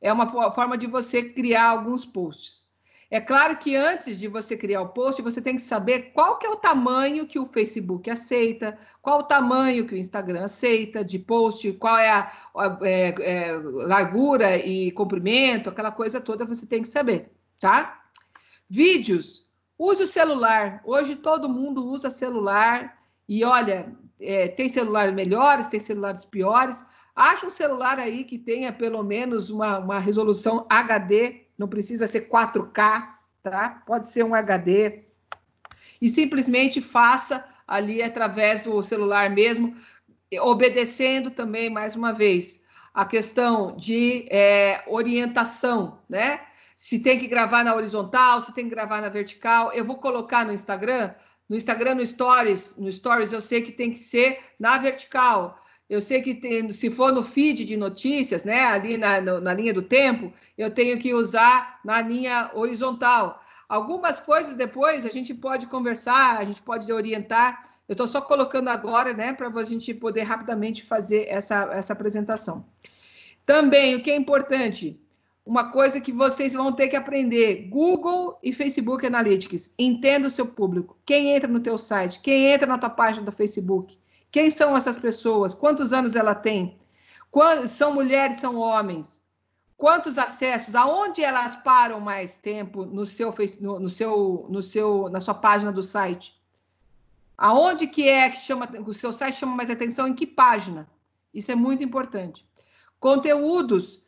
É uma forma de você criar alguns posts. É claro que antes de você criar o post, você tem que saber qual que é o tamanho que o Facebook aceita, qual o tamanho que o Instagram aceita de post, qual é a largura e comprimento, aquela coisa toda você tem que saber, tá? Vídeos, use o celular. Hoje todo mundo usa celular e olha, tem celulares melhores, tem celulares piores. Acha um celular aí que tenha pelo menos uma resolução HD, não precisa ser 4K, tá? Pode ser um HD. E simplesmente faça ali através do celular mesmo, obedecendo também, mais uma vez, a questão de orientação, né? Se tem que gravar na horizontal, se tem que gravar na vertical. Eu vou colocar no Instagram, no Stories, eu sei que tem que ser na vertical. Eu sei que se for no feed de notícias, né, ali na linha do tempo, eu tenho que usar na linha horizontal. Algumas coisas depois a gente pode conversar, a gente pode orientar. Eu estou só colocando agora, né, para a gente poder rapidamente fazer essa apresentação. Também, o que é importante, uma coisa que vocês vão ter que aprender, Google e Facebook Analytics. Entenda o seu público. Quem entra no teu site, quem entra na tua página do Facebook, quem são essas pessoas? Quantos anos ela tem? São mulheres, são homens? Quantos acessos? Aonde elas param mais tempo na sua página do site? Aonde que chama o seu site chama mais atenção? Em que página? Isso é muito importante. Conteúdos,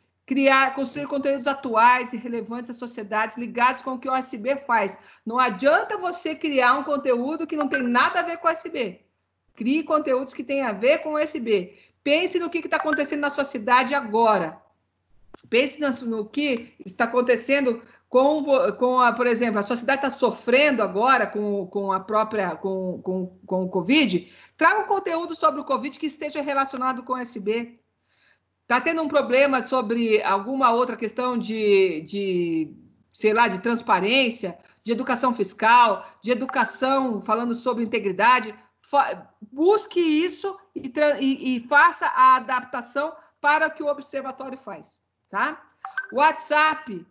construir conteúdos atuais e relevantes às sociedades ligados com o que o OSB faz. Não adianta você criar um conteúdo que não tem nada a ver com o OSB. Crie conteúdos que tenham a ver com o OSB. Pense no que está acontecendo na sua cidade agora. Pense no que está acontecendo por exemplo, a sua cidade está sofrendo agora com o Covid. Traga um conteúdo sobre o Covid que esteja relacionado com o OSB. Está tendo um problema sobre alguma outra questão de transparência, de educação fiscal, de educação, falando sobre integridade. Busque isso e faça a adaptação para o que o observatório faz, tá? WhatsApp,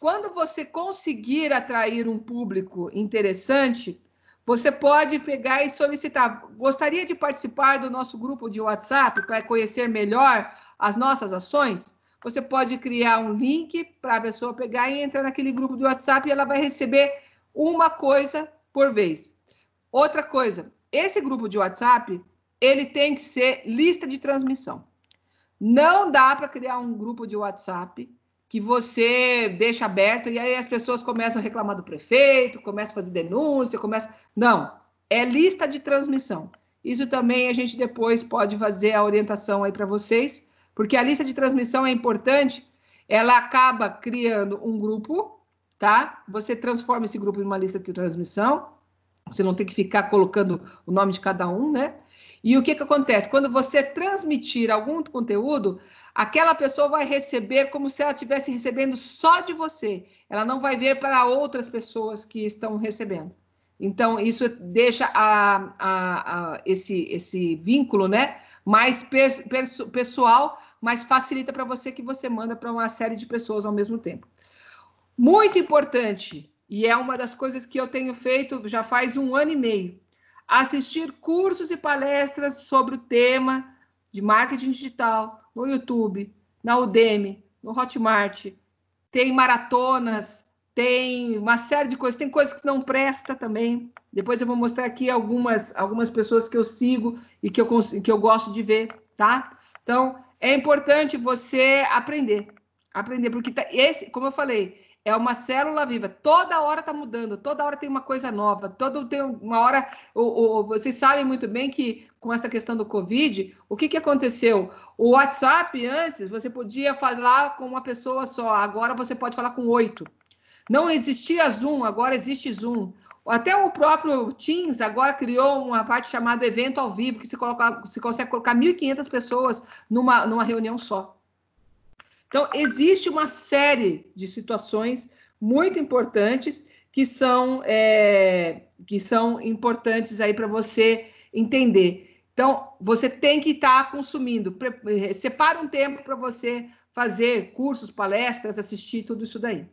quando você conseguir atrair um público interessante, você pode pegar e solicitar. Gostaria de participar do nosso grupo de WhatsApp para conhecer melhor as nossas ações? Você pode criar um link para a pessoa pegar e entrar naquele grupo de WhatsApp e ela vai receber uma coisa por vez. Outra coisa, esse grupo de WhatsApp, ele tem que ser lista de transmissão. Não dá para criar um grupo de WhatsApp que você deixa aberto e aí as pessoas começam a reclamar do prefeito, começam a fazer denúncia, Não, é lista de transmissão. Isso também a gente depois pode fazer a orientação aí para vocês, porque a lista de transmissão é importante, ela acaba criando um grupo, tá? Você transforma esse grupo em uma lista de transmissão, você não tem que ficar colocando o nome de cada um, né? E o que acontece? Quando você transmitir algum conteúdo, aquela pessoa vai receber como se ela estivesse recebendo só de você. Ela não vai ver para outras pessoas que estão recebendo. Então, isso deixa esse vínculo, né, mais pessoal, mas facilita para você que você manda para uma série de pessoas ao mesmo tempo. Muito importante, e é uma das coisas que eu tenho feito já faz 1 ano e meio, assistir cursos e palestras sobre o tema de marketing digital no YouTube, na Udemy, no Hotmart. Tem maratonas, tem uma série de coisas, tem coisas que não presta também. Depois eu vou mostrar aqui algumas pessoas que eu sigo e que eu gosto de ver, tá? Então, é importante você aprender, porque como eu falei, é uma célula viva, toda hora está mudando, toda hora tem uma coisa nova, tem uma hora... Vocês sabem muito bem que, com essa questão do Covid, o que aconteceu? O WhatsApp, antes, você podia falar com uma pessoa só, agora você pode falar com 8. Não existia Zoom, agora existe Zoom. Até o próprio Teams agora criou uma parte chamada evento ao vivo, que você consegue colocar 1.500 pessoas numa reunião só. Então, existe uma série de situações muito importantes que são importantes aí para você entender. Então, você tem que estar consumindo. Separa um tempo para você fazer cursos, palestras, assistir tudo isso daí.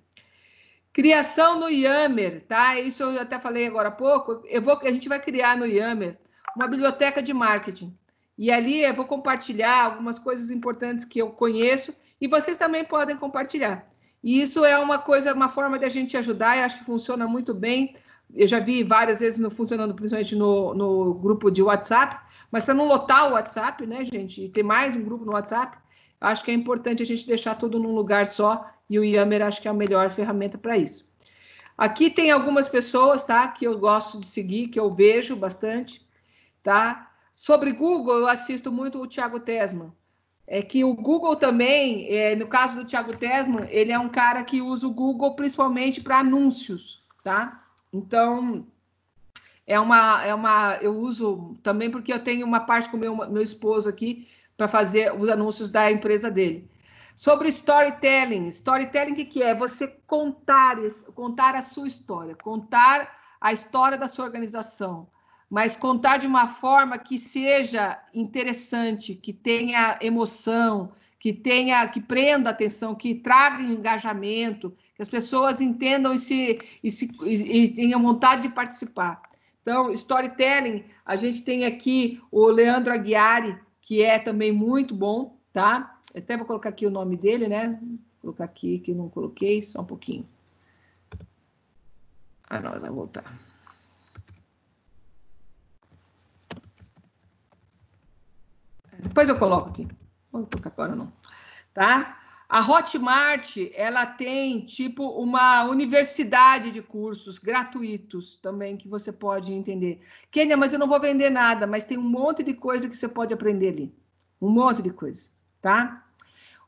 Criação no Yammer, tá? Isso eu até falei agora há pouco. A gente vai criar no Yammer uma biblioteca de marketing. E ali eu vou compartilhar algumas coisas importantes que eu conheço e vocês também podem compartilhar. E isso é uma forma de a gente ajudar, eu acho que funciona muito bem. Eu já vi várias vezes funcionando, principalmente no grupo de WhatsApp, mas para não lotar o WhatsApp, né, gente, e ter mais um grupo no WhatsApp, acho que é importante a gente deixar tudo num lugar só, e o Yammer acho que é a melhor ferramenta para isso. Aqui tem algumas pessoas, tá, que eu gosto de seguir, que eu vejo bastante, tá? Sobre Google, eu assisto muito o Thiago Tesman. É que o Google também, no caso do Thiago Tesman, ele é um cara que usa o Google principalmente para anúncios, tá? Então, eu uso também porque eu tenho uma parte com o meu esposo aqui para fazer os anúncios da empresa dele. Sobre storytelling. Storytelling, o que é? Você contar a sua história, contar a história da sua organização, mas contar de uma forma que seja interessante, que tenha emoção, que prenda atenção, que traga engajamento, que as pessoas entendam e tenham vontade de participar. Então, storytelling, a gente tem aqui o Leandro Aguiari, que é também muito bom, tá? Eu até vou colocar aqui o nome dele, né? Vou colocar aqui, que eu não coloquei, só um pouquinho. Ah, não, vai voltar. Depois eu coloco aqui. Vou colocar agora, não. Tá? A Hotmart, ela tem, tipo, uma universidade de cursos gratuitos também, que você pode entender. Kênia, mas eu não vou vender nada, mas tem um monte de coisa que você pode aprender ali. Um monte de coisa, tá?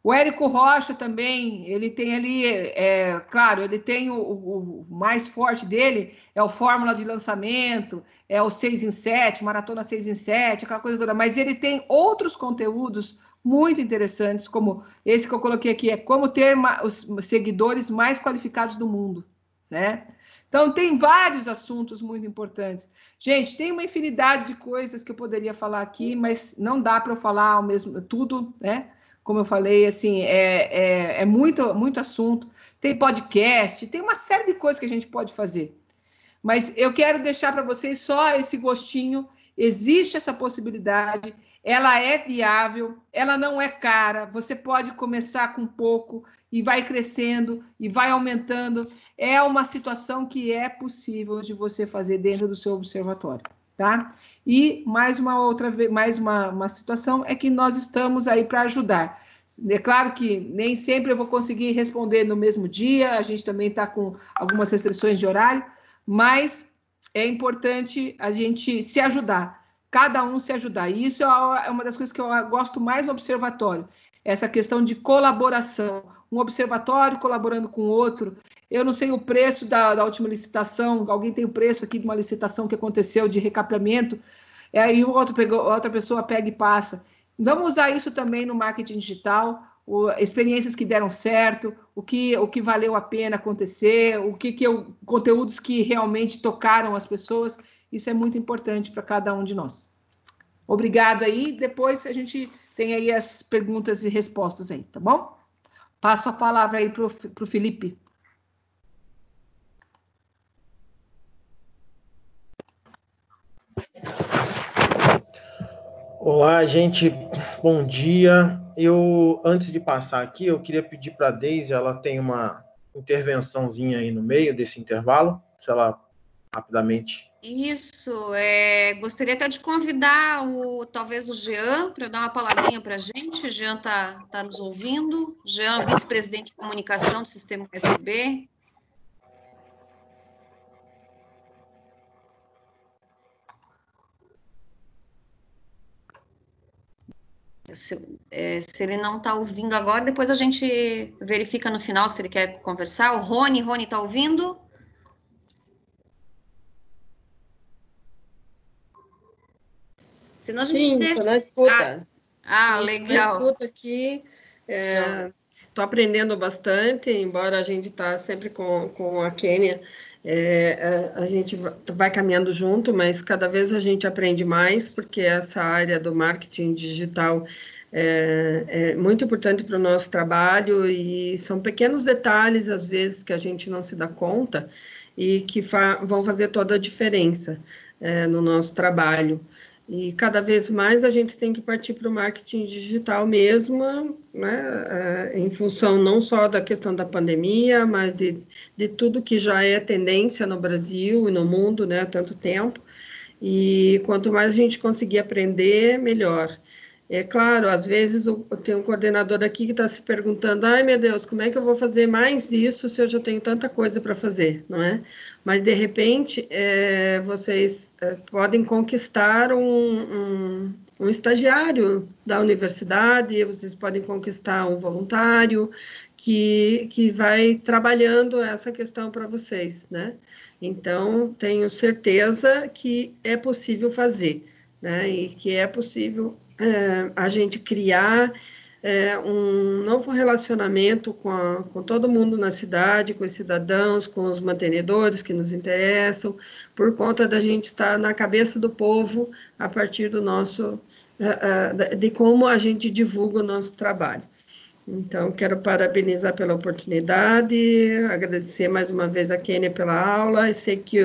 O Érico Rocha também, ele tem ali, claro, ele tem o mais forte dele, é o Fórmula de Lançamento, é o 6 em 7, Maratona 6 em 7, aquela coisa toda, mas ele tem outros conteúdos muito interessantes, como esse que eu coloquei aqui, é como ter os seguidores mais qualificados do mundo, né? Então, tem vários assuntos muito importantes. Gente, tem uma infinidade de coisas que eu poderia falar aqui, mas não dá para eu falar ao mesmo tudo, né? Como eu falei, assim, é muito assunto. Tem podcast, tem uma série de coisas que a gente pode fazer. Mas eu quero deixar para vocês só esse gostinho. Existe essa possibilidade, ela é viável, ela não é cara, você pode começar com pouco e vai crescendo, e vai aumentando. É uma situação que é possível de você fazer dentro do seu observatório, tá? E mais uma situação é que nós estamos aí para ajudar. É claro que nem sempre eu vou conseguir responder no mesmo dia, a gente também está com algumas restrições de horário, mas é importante a gente se ajudar, cada um se ajudar. E isso é uma das coisas que eu gosto mais no observatório, essa questão de colaboração, um observatório colaborando com o outro. Eu não sei o preço da última licitação, alguém tem o preço aqui de uma licitação que aconteceu de recapeamento, aí outra pessoa pega e passa. Vamos usar isso também no marketing digital, experiências que deram certo, o que valeu a pena acontecer, conteúdos que realmente tocaram as pessoas. Isso é muito importante para cada um de nós. Obrigado aí. Depois a gente tem aí as perguntas e respostas aí, tá bom? Passo a palavra aí para o Felipe. Olá, gente, bom dia. Antes de passar aqui, eu queria pedir para a Deise, ela tem uma intervençãozinha aí no meio desse intervalo, se ela rapidamente... Isso, gostaria até de convidar talvez o Jean para dar uma palavrinha para a gente. O Jean tá nos ouvindo. Jean, vice-presidente de comunicação do Sistema USB. Se ele não está ouvindo agora, depois a gente verifica no final se ele quer conversar. O Rony está ouvindo? Senão sim, estou na escuta. Legal. Na escuta aqui, estou aprendendo bastante, embora a gente está sempre com a Kênia, a gente vai caminhando junto, mas cada vez a gente aprende mais, porque essa área do marketing digital é muito importante para o nosso trabalho, e são pequenos detalhes, às vezes, que a gente não se dá conta, e que vão fazer toda a diferença no nosso trabalho. E cada vez mais a gente tem que partir para o marketing digital mesmo, né, em função não só da questão da pandemia, mas de tudo que já é tendência no Brasil e no mundo, né, há tanto tempo. E quanto mais a gente conseguir aprender, melhor. É claro, às vezes tem um coordenador aqui que está se perguntando, ai meu Deus, como é que eu vou fazer mais isso se eu já tenho tanta coisa para fazer, não é? Mas, de repente, vocês podem conquistar um estagiário da universidade, vocês podem conquistar um voluntário que vai trabalhando essa questão para vocês, né? Então, tenho certeza que é possível fazer, né? E que é possível a gente criar um novo relacionamento com todo mundo na cidade, com os cidadãos, com os mantenedores que nos interessam, por conta da gente estar na cabeça do povo a partir do nosso, de como a gente divulga o nosso trabalho. Então, quero parabenizar pela oportunidade, agradecer mais uma vez a Kênia pela aula, e sei que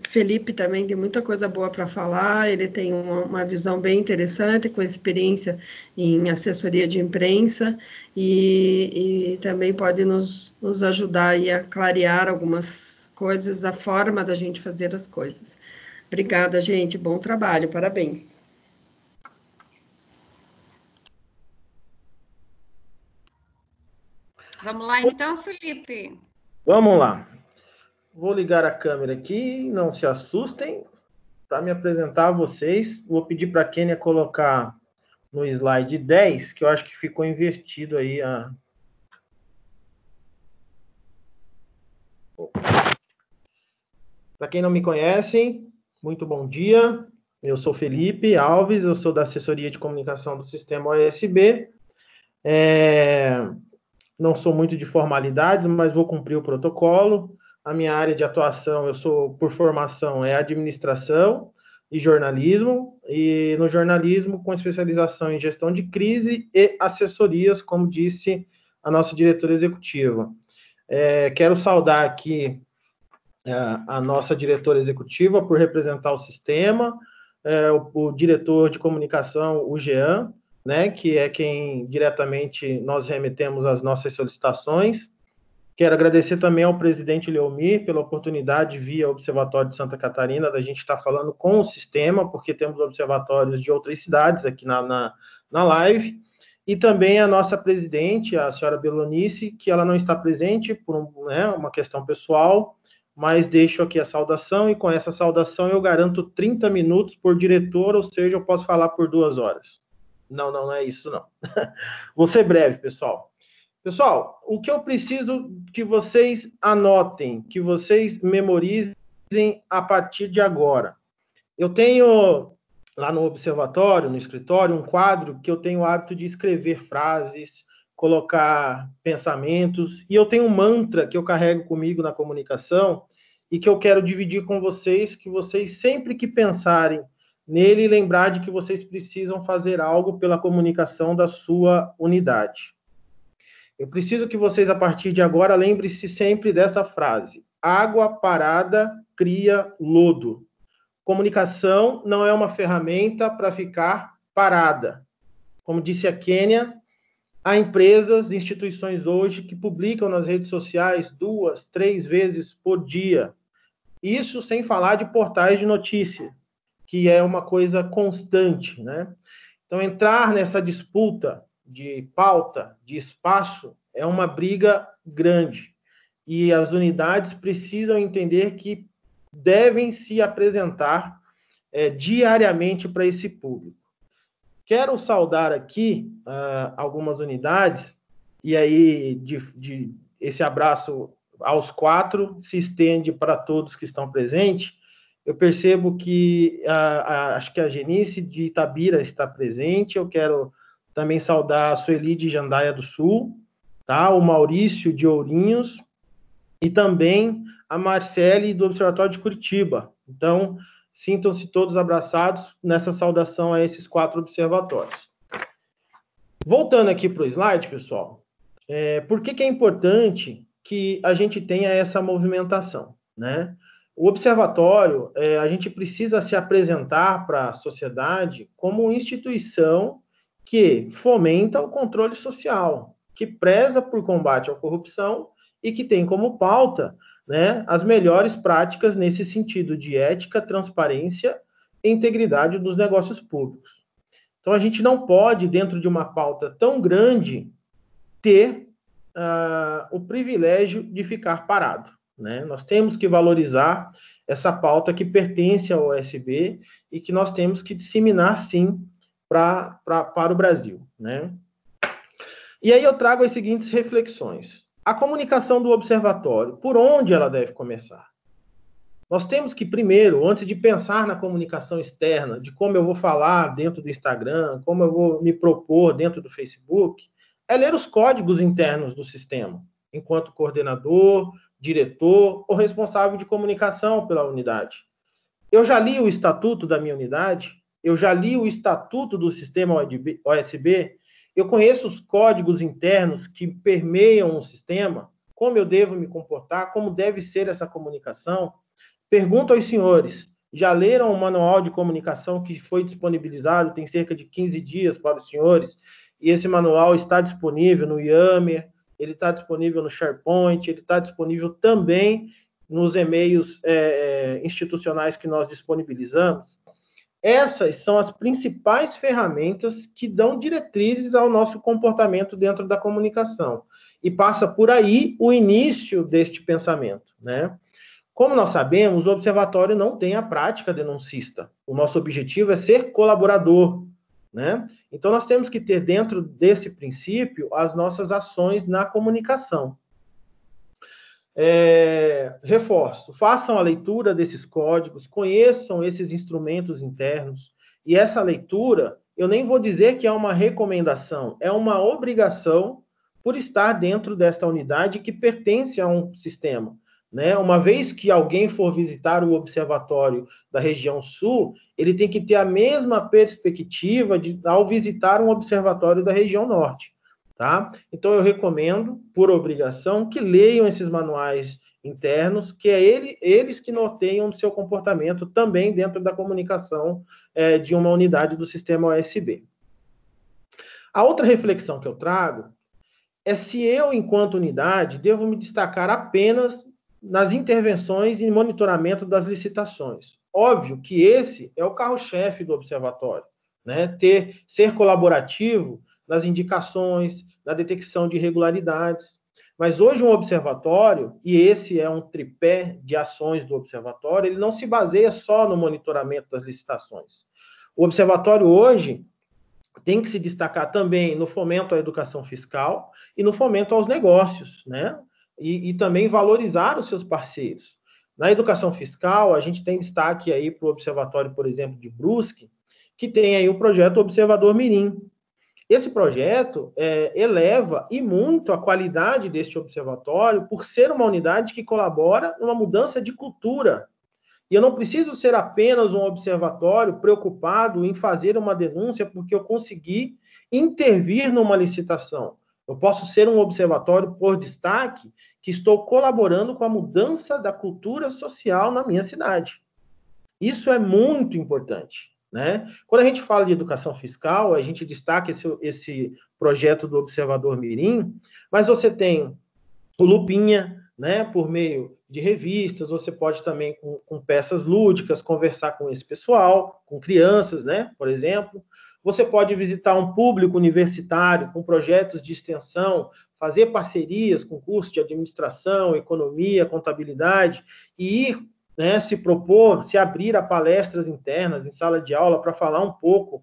Felipe também tem muita coisa boa para falar, ele tem uma visão bem interessante, com experiência em assessoria de imprensa, e também pode nos ajudar aí a clarear algumas coisas, a forma da gente fazer as coisas. Obrigada, gente, bom trabalho, parabéns. Vamos lá então, Felipe? Vamos lá. Vou ligar a câmera aqui, não se assustem, para me apresentar a vocês. Vou pedir para a Kênia colocar no slide 10, que eu acho que ficou invertido aí. Para quem não me conhece, muito bom dia. Eu sou Felipe Alves, eu sou da assessoria de comunicação do Sistema USB. Não sou muito de formalidades, mas vou cumprir o protocolo. A minha área de atuação, eu sou, por formação, administração e jornalismo, e no jornalismo com especialização em gestão de crise e assessorias, como disse a nossa diretora executiva. Quero saudar aqui a nossa diretora executiva por representar o sistema, o diretor de comunicação, o Jean, né, que é quem diretamente nós remetemos as nossas solicitações. Quero agradecer também ao presidente Leomir pela oportunidade, via Observatório de Santa Catarina, da gente estar falando com o sistema, porque temos observatórios de outras cidades aqui na live, e também a nossa presidente, a senhora Belonice, que ela não está presente por uma questão pessoal, mas deixo aqui a saudação, e com essa saudação eu garanto 30 minutos por diretor, ou seja, eu posso falar por 2 horas. Não é isso, não. Vou ser breve, pessoal. Pessoal, o que eu preciso que vocês anotem, que vocês memorizem a partir de agora. Eu tenho lá no observatório, no escritório, um quadro que eu tenho o hábito de escrever frases, colocar pensamentos, e eu tenho um mantra que eu carrego comigo na comunicação e que eu quero dividir com vocês, que vocês sempre que pensarem nele, lembrar de que vocês precisam fazer algo pela comunicação da sua unidade. Eu preciso que vocês, a partir de agora, lembrem-se sempre dessa frase: água parada cria lodo. Comunicação não é uma ferramenta para ficar parada. Como disse a Kênia, há empresas, instituições hoje que publicam nas redes sociais 2, 3 vezes por dia. Isso sem falar de portais de notícia, que é uma coisa constante, né? Então, entrar nessa disputa de pauta, de espaço, é uma briga grande. E as unidades precisam entender que devem se apresentar diariamente para esse público. Quero saudar aqui algumas unidades, e aí esse abraço aos 4 se estende para todos que estão presentes. Eu percebo que acho que a Genice de Itabira está presente. Eu quero também saudar a Sueli de Jandaia do Sul, tá? O Maurício de Ourinhos e também a Marcele do Observatório de Curitiba. Então, sintam-se todos abraçados nessa saudação a esses 4 observatórios. Voltando aqui para o slide, pessoal, por que é importante que a gente tenha essa movimentação, né? O observatório, a gente precisa se apresentar para a sociedade como uma instituição que fomenta o controle social, que preza por combate à corrupção e que tem como pauta, né, as melhores práticas nesse sentido de ética, transparência e integridade dos negócios públicos. Então, a gente não pode, dentro de uma pauta tão grande, ter o privilégio de ficar parado, né? Nós temos que valorizar essa pauta que pertence ao OSB e que nós temos que disseminar, sim, para o Brasil, né? E aí eu trago as seguintes reflexões. A comunicação do observatório, por onde ela deve começar? Nós temos que, primeiro, antes de pensar na comunicação externa, de como eu vou falar dentro do Instagram, como eu vou me propor dentro do Facebook, é ler os códigos internos do sistema, enquanto coordenador, diretor ou responsável de comunicação pela unidade. Eu já li o estatuto da minha unidade, eu já li o estatuto do sistema OSB, eu conheço os códigos internos que permeiam o sistema, como eu devo me comportar, como deve ser essa comunicação. Pergunto aos senhores, já leram o manual de comunicação que foi disponibilizado, tem cerca de 15 dias para os senhores, e esse manual está disponível no Yammer, ele está disponível no SharePoint, ele está disponível também nos e-mails institucionais que nós disponibilizamos. Essas são as principais ferramentas que dão diretrizes ao nosso comportamento dentro da comunicação. E passa por aí o início deste pensamento, né? Como nós sabemos, o observatório não tem a prática denuncista. O nosso objetivo é ser colaborador, né? Então, nós temos que ter dentro desse princípio as nossas ações na comunicação. Reforço, façam a leitura desses códigos, conheçam esses instrumentos internos, e essa leitura, eu nem vou dizer que é uma recomendação, é uma obrigação por estar dentro desta unidade que pertence a um sistema, né? Uma vez que alguém for visitar o observatório da região sul, ele tem que ter a mesma perspectiva ao visitar um observatório da região norte. Tá? Então, eu recomendo, por obrigação, que leiam esses manuais internos, que é eles que norteiam o seu comportamento também dentro da comunicação de uma unidade do sistema OSB. A outra reflexão que eu trago é se eu, enquanto unidade, devo me destacar apenas nas intervenções e monitoramento das licitações. Óbvio que esse é o carro-chefe do observatório, né? Ser colaborativo nas indicações, na detecção de irregularidades. Mas hoje um observatório, e esse é um tripé de ações do observatório, ele não se baseia só no monitoramento das licitações. O observatório hoje tem que se destacar também no fomento à educação fiscal e no fomento aos negócios, né? E também valorizar os seus parceiros. Na educação fiscal, a gente tem destaque aí para o observatório, por exemplo, de Brusque, que tem aí o projeto Observador Mirim. Esse projeto eleva e muito a qualidade deste observatório por ser uma unidade que colabora numa mudança de cultura. E eu não preciso ser apenas um observatório preocupado em fazer uma denúncia porque eu consegui intervir numa licitação. Eu posso ser um observatório por destaque que estou colaborando com a mudança da cultura social na minha cidade. Isso é muito importante, né? Quando a gente fala de educação fiscal, a gente destaca esse projeto do Observador Mirim, mas você tem o Lupinha, né, por meio de revistas, você pode também, com peças lúdicas, conversar com esse pessoal, com crianças, né, por exemplo. Você pode visitar um público universitário com projetos de extensão, fazer parcerias com cursos de administração, economia, contabilidade, e ir, né, se propor, se abrir a palestras internas em sala de aula para falar um pouco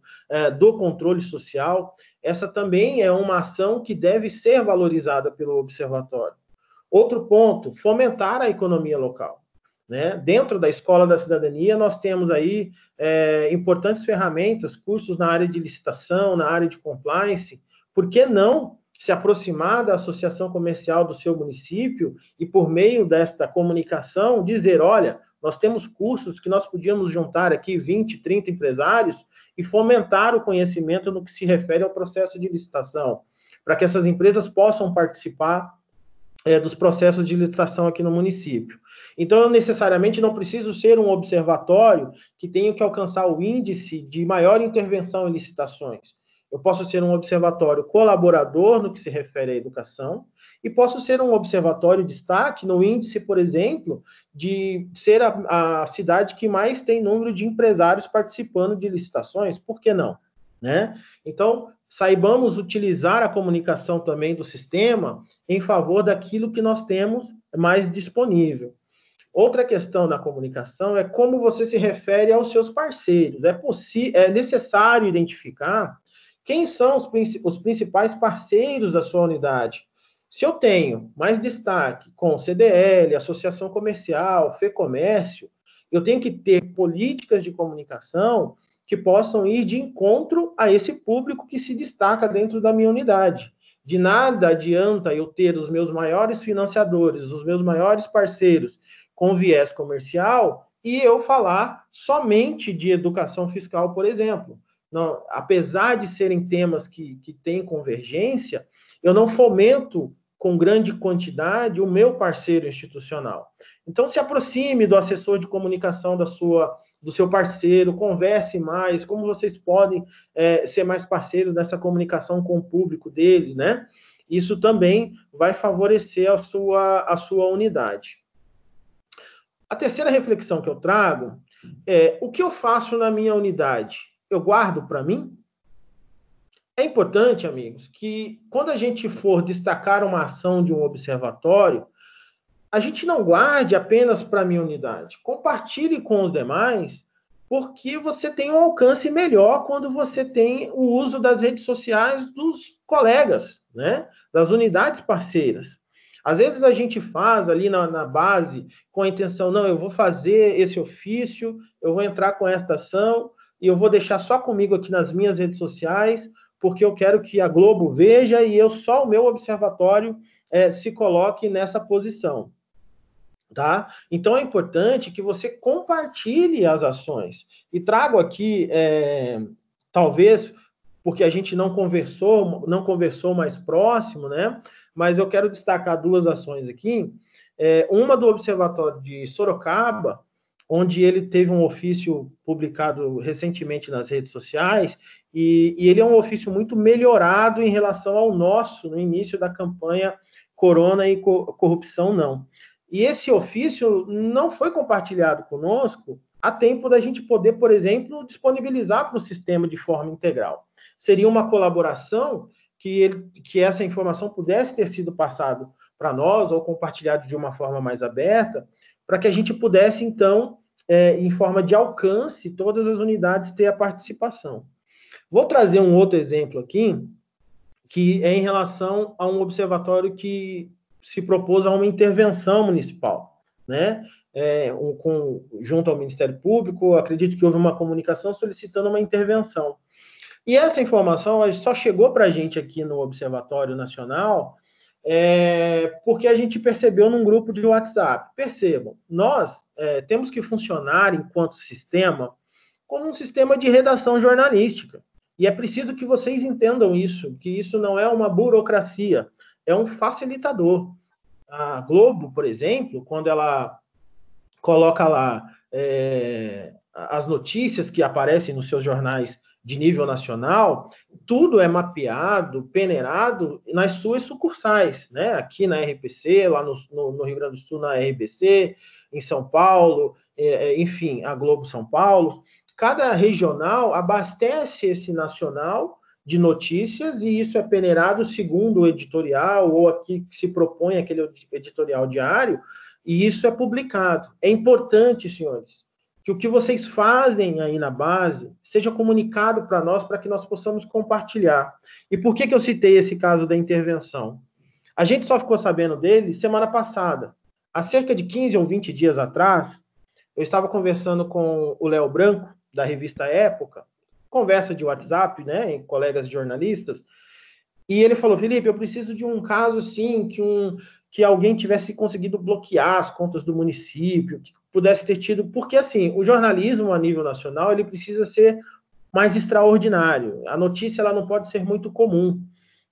do controle social. Essa também é uma ação que deve ser valorizada pelo observatório. Outro ponto, fomentar a economia local, né? Dentro da Escola da Cidadania, nós temos aí importantes ferramentas, cursos na área de licitação, na área de compliance. Por que não se aproximar da associação comercial do seu município e, por meio desta comunicação, dizer, olha, nós temos cursos que nós podíamos juntar aqui 20, 30 empresários e fomentar o conhecimento no que se refere ao processo de licitação, para que essas empresas possam participar dos processos de licitação aqui no município. Então, eu necessariamente não preciso ser um observatório que tenha que alcançar o índice de maior intervenção em licitações. Eu posso ser um observatório colaborador no que se refere à educação e posso ser um observatório de destaque no índice, por exemplo, de ser a cidade que mais tem número de empresários participando de licitações. Por que não? Né? Então, saibamos utilizar a comunicação também do sistema em favor daquilo que nós temos mais disponível. Outra questão da comunicação é como você se refere aos seus parceiros. É necessário identificar quem são os principais parceiros da sua unidade. Se eu tenho mais destaque com CDL, Associação Comercial, FEComércio, eu tenho que ter políticas de comunicação que possam ir de encontro a esse público que se destaca dentro da minha unidade. De nada adianta eu ter os meus maiores financiadores, os meus maiores parceiros com viés comercial e eu falar somente de educação fiscal, por exemplo. Não, apesar de serem temas que têm convergência, eu não fomento com grande quantidade o meu parceiro institucional. Então, se aproxime do assessor de comunicação do seu parceiro, converse mais, como vocês podem ser mais parceiros nessa comunicação com o público dele, né? Isso também vai favorecer a sua unidade. A terceira reflexão que eu trago é o que eu faço na minha unidade? Eu guardo para mim? É importante, amigos, que quando a gente for destacar uma ação de um observatório, a gente não guarde apenas para a minha unidade. Compartilhe com os demais, porque você tem um alcance melhor quando você tem o uso das redes sociais dos colegas, né? Das unidades parceiras. Às vezes a gente faz ali na base com a intenção, não, eu vou fazer esse ofício, eu vou entrar com esta ação e eu vou deixar só comigo aqui nas minhas redes sociais, porque eu quero que a Globo veja e só o meu observatório se coloque nessa posição. Tá? Então, é importante que você compartilhe as ações. E trago aqui, talvez, porque a gente não conversou mais próximo, né? Mas eu quero destacar duas ações aqui. Uma do Observatório de Sorocaba, onde ele teve um ofício publicado recentemente nas redes sociais, e ele é um ofício muito melhorado em relação ao nosso, no início da campanha Corona e Corrupção Não. E esse ofício não foi compartilhado conosco a tempo da gente poder, por exemplo, disponibilizar para o sistema de forma integral. Seria uma colaboração que essa informação pudesse ter sido passada para nós ou compartilhado de uma forma mais aberta, para que a gente pudesse, então, em forma de alcance, todas as unidades ter a participação. Vou trazer um outro exemplo aqui, que é em relação a um observatório que se propôs a uma intervenção municipal, né? Junto ao Ministério Público, acredito que houve uma comunicação solicitando uma intervenção. E essa informação só chegou para a gente aqui no Observatório Nacional porque a gente percebeu num grupo de WhatsApp. Percebam, nós temos que funcionar enquanto sistema como um sistema de redação jornalística. E é preciso que vocês entendam isso, que isso não é uma burocracia, é um facilitador. A Globo, por exemplo, quando ela coloca lá as notícias que aparecem nos seus jornais de nível nacional, tudo é mapeado, peneirado nas suas sucursais, né? Aqui na RPC, lá no Rio Grande do Sul, na RBC, em São Paulo, enfim, a Globo São Paulo. Cada regional abastece esse nacional de notícias e isso é peneirado segundo o editorial ou aqui que se propõe aquele editorial diário e isso é publicado. É importante, senhores, que o que vocês fazem aí na base seja comunicado para nós, para que nós possamos compartilhar. E por que eu citei esse caso da intervenção? A gente só ficou sabendo dele semana passada. Há cerca de 15 ou 20 dias atrás, eu estava conversando com o Léo Branco, da revista Época, conversa de WhatsApp, né, em colegas jornalistas, e ele falou, Felipe, eu preciso de um caso assim, que alguém tivesse conseguido bloquear as contas do município, que pudesse ter tido, porque assim, o jornalismo a nível nacional, ele precisa ser mais extraordinário, a notícia ela não pode ser muito comum,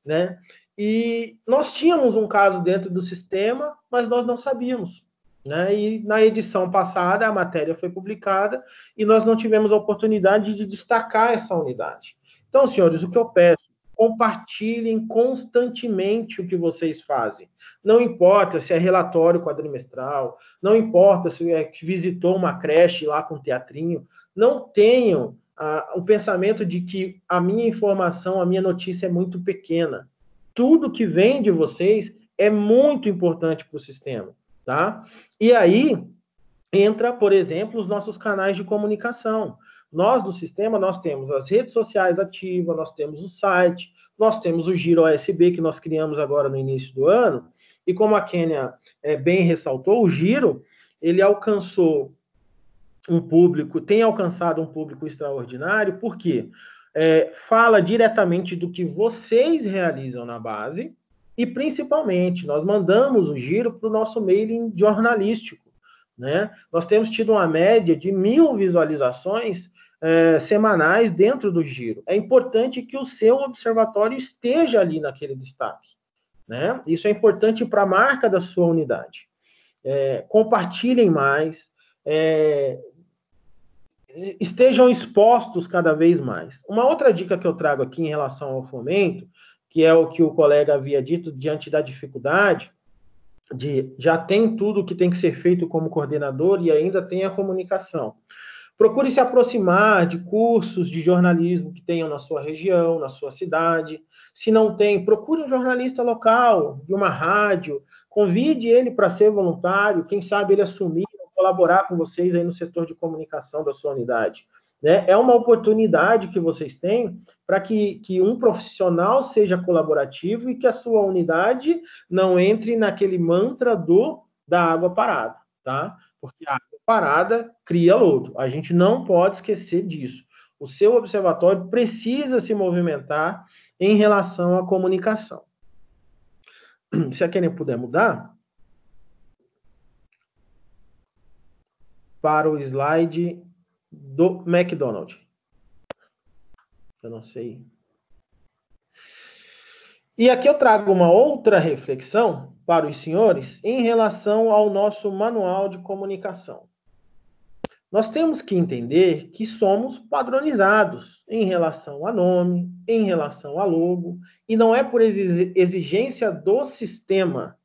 né, e nós tínhamos um caso dentro do sistema, mas nós não sabíamos, né, e na edição passada a matéria foi publicada e nós não tivemos a oportunidade de destacar essa unidade. Então, senhores, o que eu peço, compartilhem constantemente o que vocês fazem. Não importa se é relatório quadrimestral, não importa se que visitou uma creche lá com teatrinho, não tenham o pensamento de que a minha informação, a minha notícia é muito pequena. Tudo que vem de vocês é muito importante para o sistema, tá? E aí entra, por exemplo, os nossos canais de comunicação. Nós, do sistema, nós temos as redes sociais ativas, nós temos o site, nós temos o Giro OSB, que nós criamos agora no início do ano, e como a Kênia bem ressaltou, o Giro, ele alcançou um público, tem alcançado um público extraordinário, porque fala diretamente do que vocês realizam na base, e principalmente, nós mandamos o Giro para o nosso mailing jornalístico, né? Nós temos tido uma média de 1.000 visualizações semanais dentro do Giro. É importante que o seu observatório esteja ali naquele destaque, né? Isso é importante para a marca da sua unidade. Compartilhem mais, estejam expostos cada vez mais. Uma outra dica que eu trago aqui em relação ao fomento, que é o que o colega havia dito diante da dificuldade, já tem tudo que tem que ser feito como coordenador e ainda tem a comunicação. Procure se aproximar de cursos de jornalismo que tenham na sua região, na sua cidade. Se não tem, procure um jornalista local, de uma rádio, convide ele para ser voluntário, quem sabe ele assumir, colaborar com vocês aí no setor de comunicação da sua unidade. Né? É uma oportunidade que vocês têm para que um profissional seja colaborativo e que a sua unidade não entre naquele mantra da água parada, tá? Porque a água parada cria lodo. A gente não pode esquecer disso. O seu observatório precisa se movimentar em relação à comunicação. Se a Kênia puder mudar para o slide do McDonald's. Eu não sei. E aqui eu trago uma outra reflexão para os senhores em relação ao nosso manual de comunicação. nós temos que entender que somos padronizados em relação a nome, em relação a logo, e não é por exigência do sistema.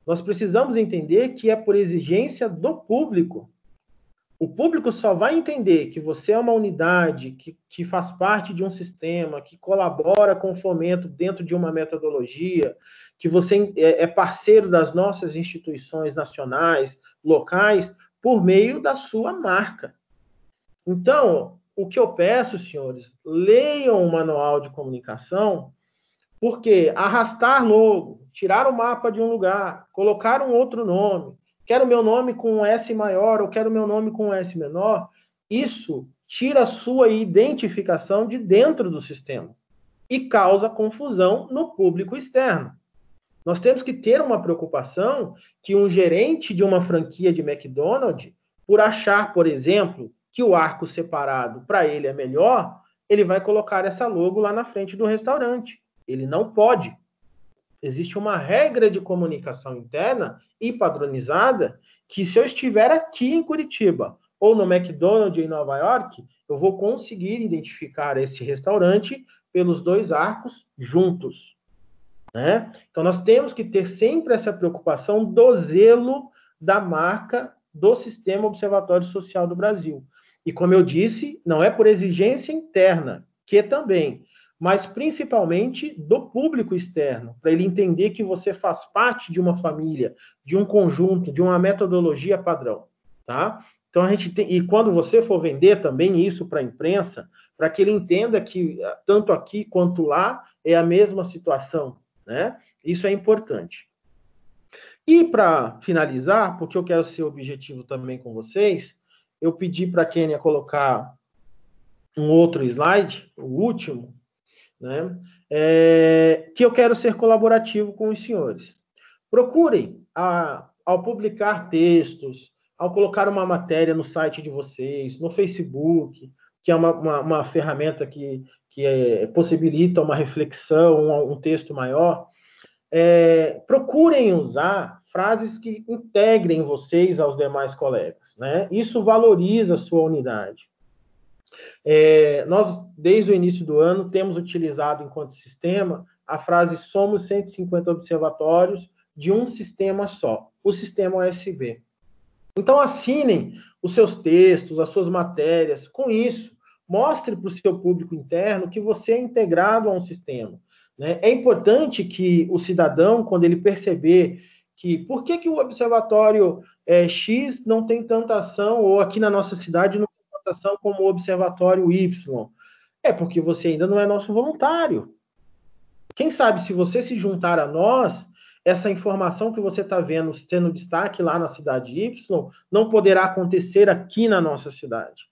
Nós precisamos entender que é por exigência do público. O público só vai entender que você é uma unidade, que faz parte de um sistema, que colabora com o fomento dentro de uma metodologia, que você é parceiro das nossas instituições nacionais, locais, por meio da sua marca. Então, o que eu peço, senhores, leiam o manual de comunicação, porque arrastar logo, tirar o mapa de um lugar, colocar um outro nome, quero meu nome com um S maior ou quero meu nome com um S menor, isso tira a sua identificação de dentro do sistema e causa confusão no público externo. Nós temos que ter uma preocupação que um gerente de uma franquia de McDonald's, por achar, por exemplo, que o arco separado para ele é melhor, ele vai colocar essa logo lá na frente do restaurante. Ele não pode. Existe uma regra de comunicação interna e padronizada que, se eu estiver aqui em Curitiba ou no McDonald's em Nova York, eu vou conseguir identificar esse restaurante pelos dois arcos juntos, né? Então, nós temos que ter sempre essa preocupação do zelo da marca do Sistema Observatório Social do Brasil. E, como eu disse, não é por exigência interna, que também, mas principalmente do público externo, para ele entender que você faz parte de uma família, de um conjunto, de uma metodologia padrão, tá? Então, a gente tem, e quando você for vender também isso para a imprensa, para que ele entenda que tanto aqui quanto lá é a mesma situação, né? Isso é importante. E para finalizar, porque eu quero ser objetivo também com vocês, eu pedi para a Kênia colocar um outro slide, o último, né? Que eu quero ser colaborativo com os senhores. Procurem, ao publicar textos, ao colocar uma matéria no site de vocês, no Facebook, que é uma ferramenta que possibilita uma reflexão, um texto maior, procurem usar frases que integrem vocês aos demais colegas, né? Isso valoriza a sua unidade. Nós, desde o início do ano, temos utilizado, enquanto sistema, a frase somos 150 observatórios de um sistema só, o sistema OSB. Então, assinem os seus textos, as suas matérias com isso. Mostre para o seu público interno que você é integrado a um sistema, né? É importante que o cidadão, quando ele perceber que por que o observatório X não tem tanta ação, ou aqui na nossa cidade não tem tanta ação como o observatório Y, é porque você ainda não é nosso voluntário. Quem sabe, se você se juntar a nós, essa informação que você está vendo sendo destaque lá na cidade Y não poderá acontecer aqui na nossa cidade.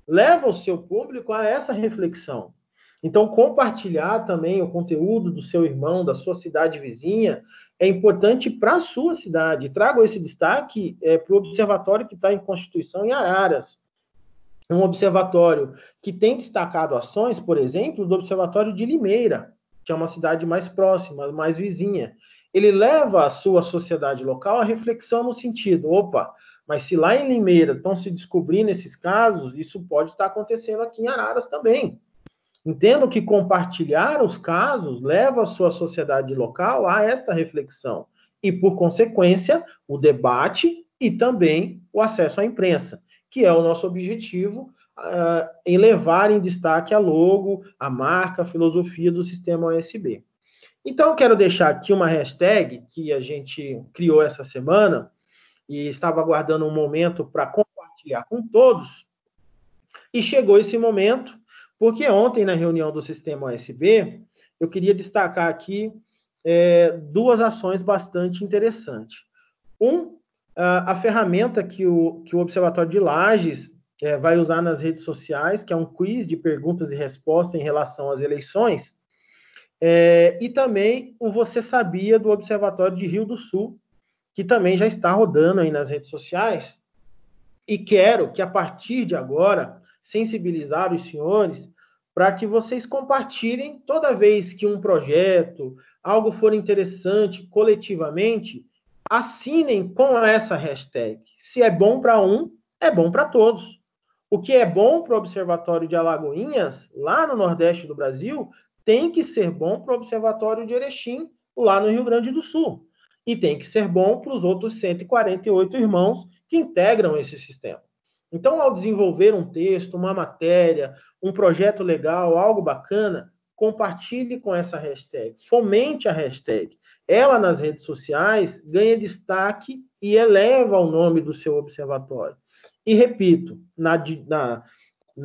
Leva o seu público a essa reflexão. Então, compartilhar também o conteúdo do seu irmão, da sua cidade vizinha, é importante para a sua cidade. Trago esse destaque para o observatório que está em Constituição, em Araras. Um observatório que tem destacado ações, por exemplo, do Observatório de Limeira, que é uma cidade mais próxima, mais vizinha. Ele leva a sua sociedade local à reflexão no sentido, opa, mas se lá em Limeira estão se descobrindo esses casos, isso pode estar acontecendo aqui em Araras também. Entendo que compartilhar os casos leva a sua sociedade local a esta reflexão e, por consequência, o debate e também o acesso à imprensa, que é o nosso objetivo em levar em destaque a logo, a marca, a filosofia do sistema OSB. Então, quero deixar aqui uma hashtag que a gente criou essa semana e estava aguardando um momento para compartilhar com todos, e chegou esse momento, porque ontem, na reunião do sistema OSB, eu queria destacar aqui duas ações bastante interessantes. A ferramenta que o Observatório de Lages vai usar nas redes sociais, que é um quiz de perguntas e respostas em relação às eleições, e também o Você Sabia do Observatório de Rio do Sul, que também já está rodando aí nas redes sociais, e quero que, a partir de agora, sensibilizar os senhores para que vocês compartilhem toda vez que um projeto, algo for interessante coletivamente, assinem com essa hashtag. Se é bom para um, é bom para todos. O que é bom para o Observatório de Alagoinhas, lá no Nordeste do Brasil, tem que ser bom para o Observatório de Erechim, lá no Rio Grande do Sul. E tem que ser bom para os outros 148 irmãos que integram esse sistema. Então, ao desenvolver um texto, uma matéria, um projeto legal, algo bacana, compartilhe com essa hashtag, fomente a hashtag. Ela, nas redes sociais, ganha destaque e eleva o nome do seu observatório. E, repito, na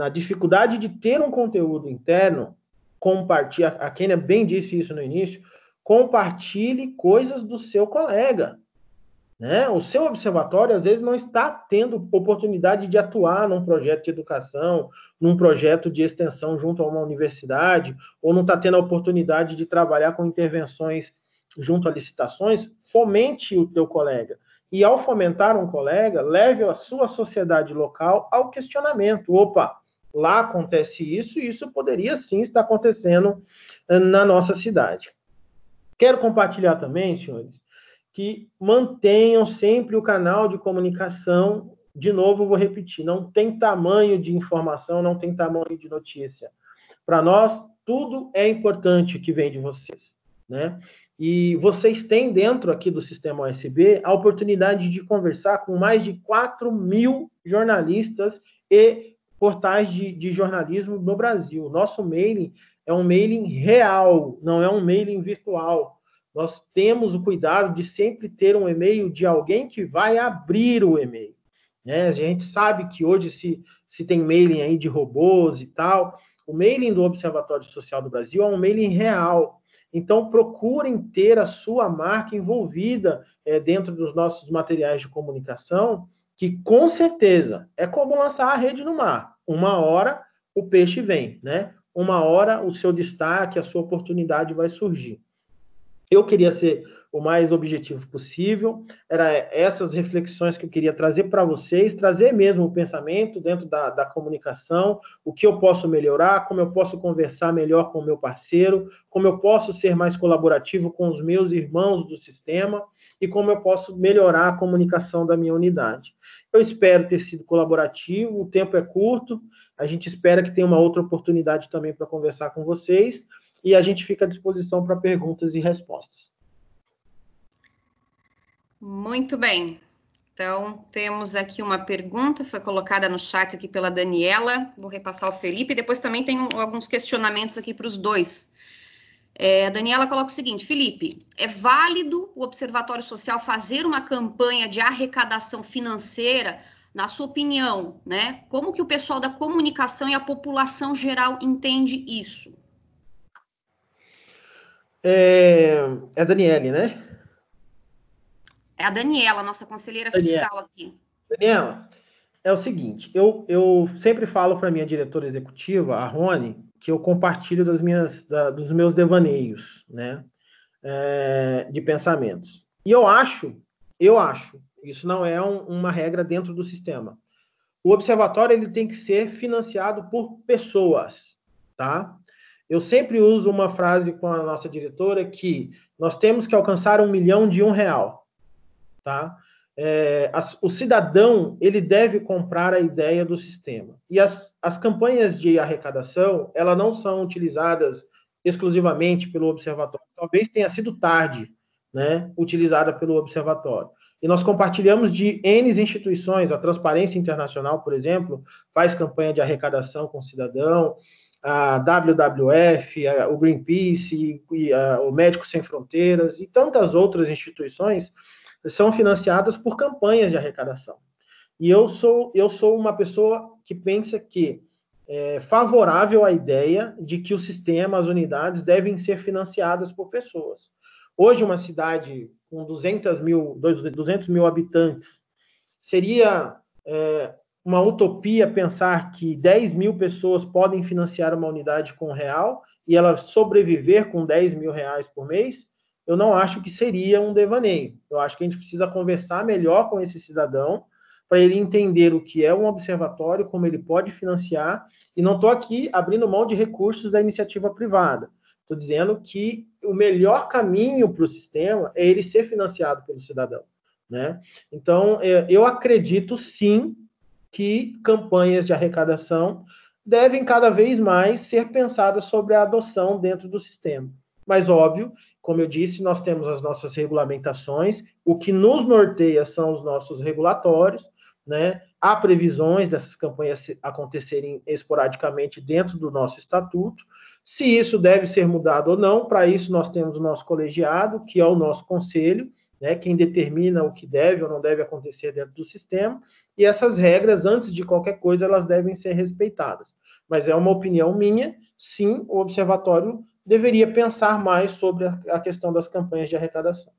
dificuldade de ter um conteúdo interno, compartilhe, a Kênia bem disse isso no início, compartilhe coisas do seu colega. Né? O seu observatório, às vezes, não está tendo oportunidade de atuar num projeto de educação, num projeto de extensão junto a uma universidade, ou não está tendo a oportunidade de trabalhar com intervenções junto a licitações. Fomente o teu colega. E, ao fomentar um colega, leve a sua sociedade local ao questionamento. Opa, lá acontece isso, e isso poderia, sim, estar acontecendo na nossa cidade. Quero compartilhar também, senhores, que mantenham sempre o canal de comunicação. De novo, vou repetir, não tem tamanho de informação, não tem tamanho de notícia. Para nós, tudo é importante que vem de vocês, né? E vocês têm dentro aqui do Sistema OSB a oportunidade de conversar com mais de 4.000 jornalistas e portais de jornalismo no Brasil. Nosso mailing é um mailing real, não é um mailing virtual. Nós temos o cuidado de sempre ter um e-mail de alguém que vai abrir o e-mail. Né? A gente sabe que hoje se tem mailing aí de robôs e tal. O mailing do Observatório Social do Brasil é um mailing real. Então, procurem ter a sua marca envolvida dentro dos nossos materiais de comunicação, que, com certeza, é como lançar a rede no mar. Uma hora o peixe vem, né? Uma hora o seu destaque, a sua oportunidade vai surgir. Eu queria ser o mais objetivo possível, era essas reflexões que eu queria trazer para vocês, trazer mesmo o pensamento dentro da comunicação, o que eu posso melhorar, como eu posso conversar melhor com o meu parceiro, como eu posso ser mais colaborativo com os meus irmãos do sistema e como eu posso melhorar a comunicação da minha unidade. Eu espero ter sido colaborativo, o tempo é curto, a gente espera que tenha uma outra oportunidade também para conversar com vocês, e a gente fica à disposição para perguntas e respostas. Muito bem. Então, temos aqui uma pergunta, foi colocada no chat aqui pela Daniela, vou repassar ao Felipe, e depois também tem alguns questionamentos aqui para os dois. A Daniela coloca o seguinte: Felipe, é válido o Observatório Social fazer uma campanha de arrecadação financeira, na sua opinião, né? Como que o pessoal da comunicação e a população geral entende isso? É a Daniele, né? É a Daniela, nossa conselheira fiscal aqui. Daniela, é o seguinte, eu sempre falo para a minha diretora executiva, a Rony, que eu compartilho dos meus devaneios, né? De pensamentos. E eu acho, isso não é uma regra dentro do sistema. O observatório ele tem que ser financiado por pessoas, tá? Eu sempre uso uma frase com a nossa diretora que nós temos que alcançar R$1 milhão, tá? O cidadão ele deve comprar a ideia do sistema. E as campanhas de arrecadação, elas não são utilizadas exclusivamente pelo observatório. Talvez tenha sido tarde, né, utilizada pelo observatório. E nós compartilhamos de N instituições, a Transparência Internacional, por exemplo, faz campanha de arrecadação com o cidadão, a WWF, o Greenpeace, o Médicos Sem Fronteiras e tantas outras instituições são financiadas por campanhas de arrecadação. E eu sou uma pessoa que pensa que é favorável à ideia de que o sistema, as unidades, devem ser financiadas por pessoas. Hoje, uma cidade com 200 mil habitantes, seria uma utopia pensar que 10 mil pessoas podem financiar uma unidade com R$1 e ela sobreviver com R$10 mil por mês? Eu não acho que seria um devaneio. Eu acho que a gente precisa conversar melhor com esse cidadão para ele entender o que é um observatório, como ele pode financiar, e não estou aqui abrindo mão de recursos da iniciativa privada. Estou dizendo que o melhor caminho para o sistema é ele ser financiado pelo cidadão, né? Então, eu acredito, sim, que campanhas de arrecadação devem cada vez mais ser pensadas sobre a adoção dentro do sistema. Mas, óbvio, como eu disse, nós temos as nossas regulamentações, o que nos norteia são os nossos regulatórios, né? Há previsões dessas campanhas acontecerem esporadicamente dentro do nosso estatuto. Se isso deve ser mudado ou não, para isso nós temos o nosso colegiado, que é o nosso conselho, né? Quem determina o que deve ou não deve acontecer dentro do sistema, e essas regras, antes de qualquer coisa, elas devem ser respeitadas. Mas é uma opinião minha, sim, o observatório deveria pensar mais sobre a questão das campanhas de arrecadação.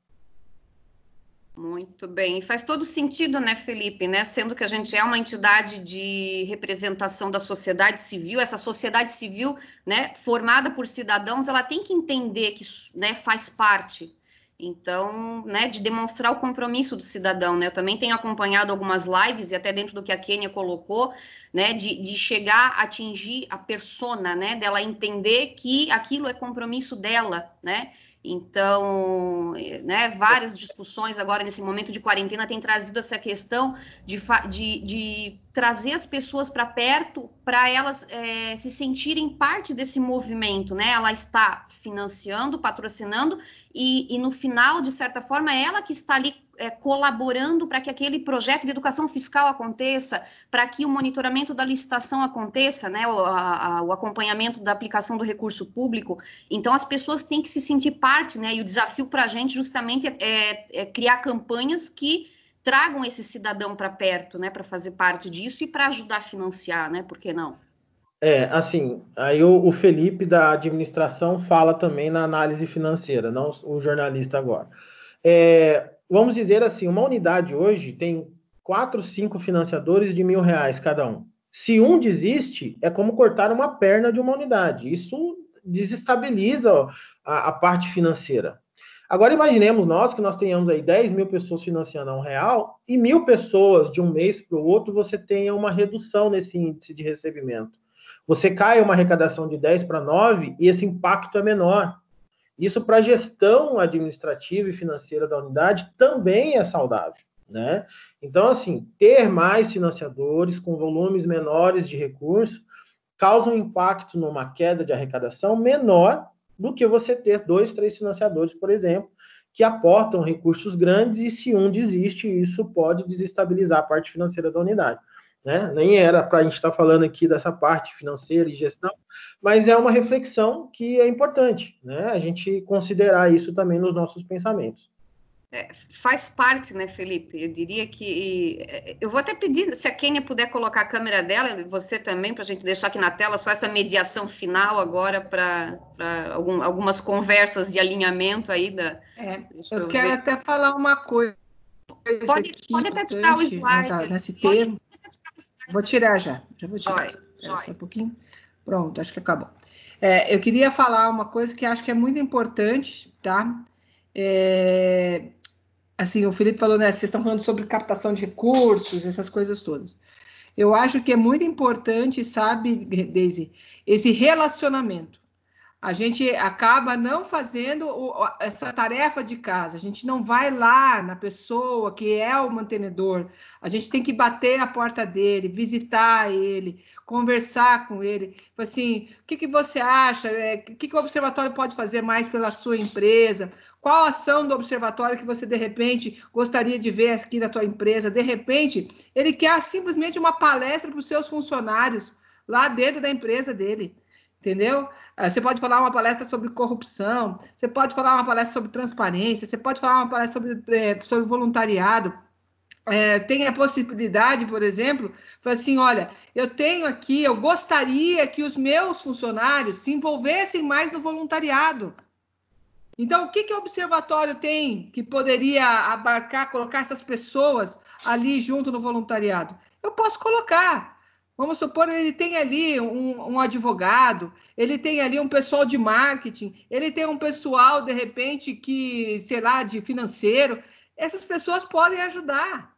Muito bem. E faz todo sentido, né, Felipe, né? Sendo que a gente é uma entidade de representação da sociedade civil, essa sociedade civil, né, formada por cidadãos, ela tem que entender que, né, faz parte, então, né, de demonstrar o compromisso do cidadão, né? Eu também tenho acompanhado algumas lives, e até dentro do que a Kênia colocou, né, de chegar a atingir a persona, né, dela entender que aquilo é compromisso dela, né? Então, né, várias discussões agora nesse momento de quarentena têm trazido essa questão de trazer as pessoas para perto, para elas se sentirem parte desse movimento, né? Ela está financiando, patrocinando, e no final, de certa forma, é ela que está ali colaborando para que aquele projeto de educação fiscal aconteça, para que o monitoramento da licitação aconteça, né, o acompanhamento da aplicação do recurso público. Então, as pessoas têm que se sentir parte, né, e o desafio para a gente justamente é criar campanhas que tragam esse cidadão para perto, né, para fazer parte disso e para ajudar a financiar, né, por que não? Assim, aí o Felipe da administração fala também na análise financeira, não o jornalista agora. Vamos dizer assim, uma unidade hoje tem 4, 5 financiadores de R$1.000 cada um. Se um desiste, é como cortar uma perna de uma unidade. Isso desestabiliza a parte financeira. Agora imaginemos nós que nós tenhamos aí 10 mil pessoas financiando a R$1 e 1.000 pessoas de um mês para o outro, você tenha uma redução nesse índice de recebimento. Você cai uma arrecadação de 10 para 9 e esse impacto é menor. Isso para a gestão administrativa e financeira da unidade também é saudável, né? Então, assim, ter mais financiadores com volumes menores de recursos causa um impacto numa queda de arrecadação menor do que você ter 2, 3 financiadores, por exemplo, que aportam recursos grandes e se um desiste, isso pode desestabilizar a parte financeira da unidade. Né? Nem era para a gente estar falando aqui dessa parte financeira e gestão, mas é uma reflexão que é importante, né? A gente considerar isso também nos nossos pensamentos. Faz parte, né, Felipe? Eu diria que... Eu vou até pedir, se a Kênia puder colocar a câmera dela, e você também, para a gente deixar aqui na tela só essa mediação final agora para algumas conversas de alinhamento aí da... Eu quero até falar uma coisa. Pode até tirar o slide. Nesse termo. Vou tirar já vou tirar. Só um pouquinho. Pronto, acho que acabou. Eu queria falar uma coisa que acho que é muito importante, tá? Assim, o Felipe falou, né? Vocês estão falando sobre captação de recursos, essas coisas todas. Eu acho que é muito importante, sabe, Deise, esse relacionamento. A gente acaba não fazendo essa tarefa de casa, a gente não vai lá na pessoa que é o mantenedor, a gente tem que bater a porta dele, visitar ele, conversar com ele, assim, o que você acha, o que o observatório pode fazer mais pela sua empresa, qual a ação do observatório que você, de repente, gostaria de ver aqui na tua empresa, de repente, ele quer simplesmente uma palestra para os seus funcionários, lá dentro da empresa dele. Entendeu? Você pode falar uma palestra sobre corrupção, você pode falar uma palestra sobre transparência, você pode falar uma palestra sobre voluntariado. Tem a possibilidade, por exemplo, assim, olha, eu gostaria que os meus funcionários se envolvessem mais no voluntariado. Então, o que o observatório tem que poderia abarcar, colocar essas pessoas ali junto no voluntariado? Eu posso colocar. Vamos supor, ele tem ali um advogado, ele tem ali um pessoal de marketing, ele tem um pessoal, de repente, que, sei lá, de financeiro. Essas pessoas podem ajudar.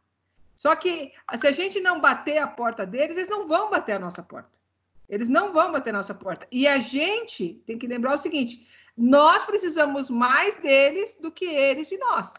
Só que, se a gente não bater a porta deles, eles não vão bater a nossa porta. Eles não vão bater a nossa porta. E a gente tem que lembrar o seguinte, nós precisamos mais deles do que eles de nós.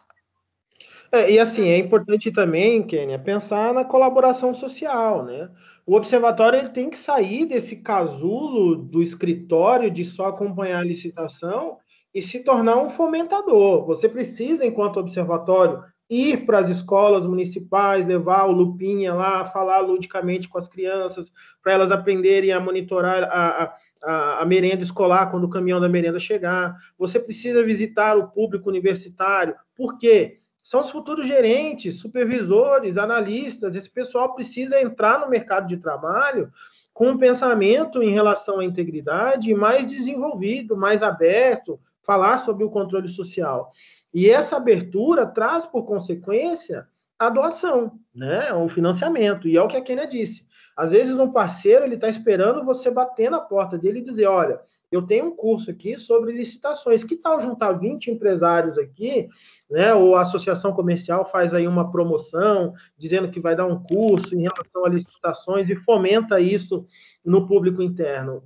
E assim, é importante também, Kênia, pensar na colaboração social, né? O observatório ele tem que sair desse casulo do escritório de só acompanhar a licitação e se tornar um fomentador. Você precisa, enquanto observatório, ir para as escolas municipais, levar o Lupinha lá, falar ludicamente com as crianças, para elas aprenderem a monitorar a merenda escolar quando o caminhão da merenda chegar. Você precisa visitar o público universitário. Por quê? São os futuros gerentes, supervisores, analistas. Esse pessoal precisa entrar no mercado de trabalho com um pensamento em relação à integridade mais desenvolvido, mais aberto, falar sobre o controle social. E essa abertura traz, por consequência, a doação, né? O financiamento. E é o que a Kênia disse. Às vezes, um parceiro ele está esperando você bater na porta dele e dizer, olha, eu tenho um curso aqui sobre licitações. Que tal juntar 20 empresários aqui, né? Ou a associação comercial faz aí uma promoção, dizendo que vai dar um curso em relação a licitações e fomenta isso no público interno,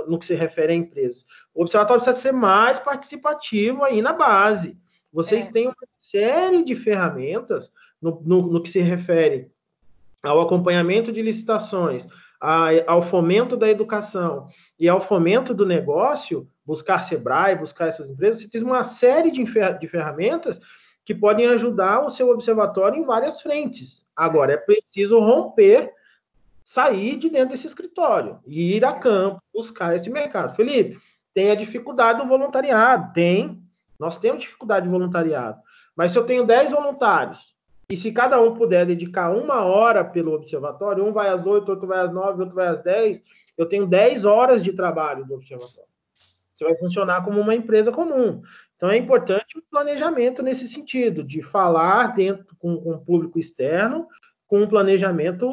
no que se refere a empresas. O observatório precisa ser mais participativo aí na base. Vocês têm uma série de ferramentas no que se refere ao acompanhamento de licitações, ao fomento da educação e ao fomento do negócio, buscar Sebrae, buscar essas empresas, você tem uma série de ferramentas que podem ajudar o seu observatório em várias frentes. Agora, é preciso romper, sair de dentro desse escritório, ir a campo, buscar esse mercado. Felipe, tem a dificuldade do voluntariado? Tem. Nós temos dificuldade de voluntariado. Mas se eu tenho 10 voluntários, e se cada um puder dedicar 1 hora pelo observatório, um vai às 8, outro vai às 9, outro vai às 10, eu tenho 10 horas de trabalho do observatório. Você vai funcionar como uma empresa comum. Então, é importante o planejamento nesse sentido, de falar dentro com o público externo, com um planejamento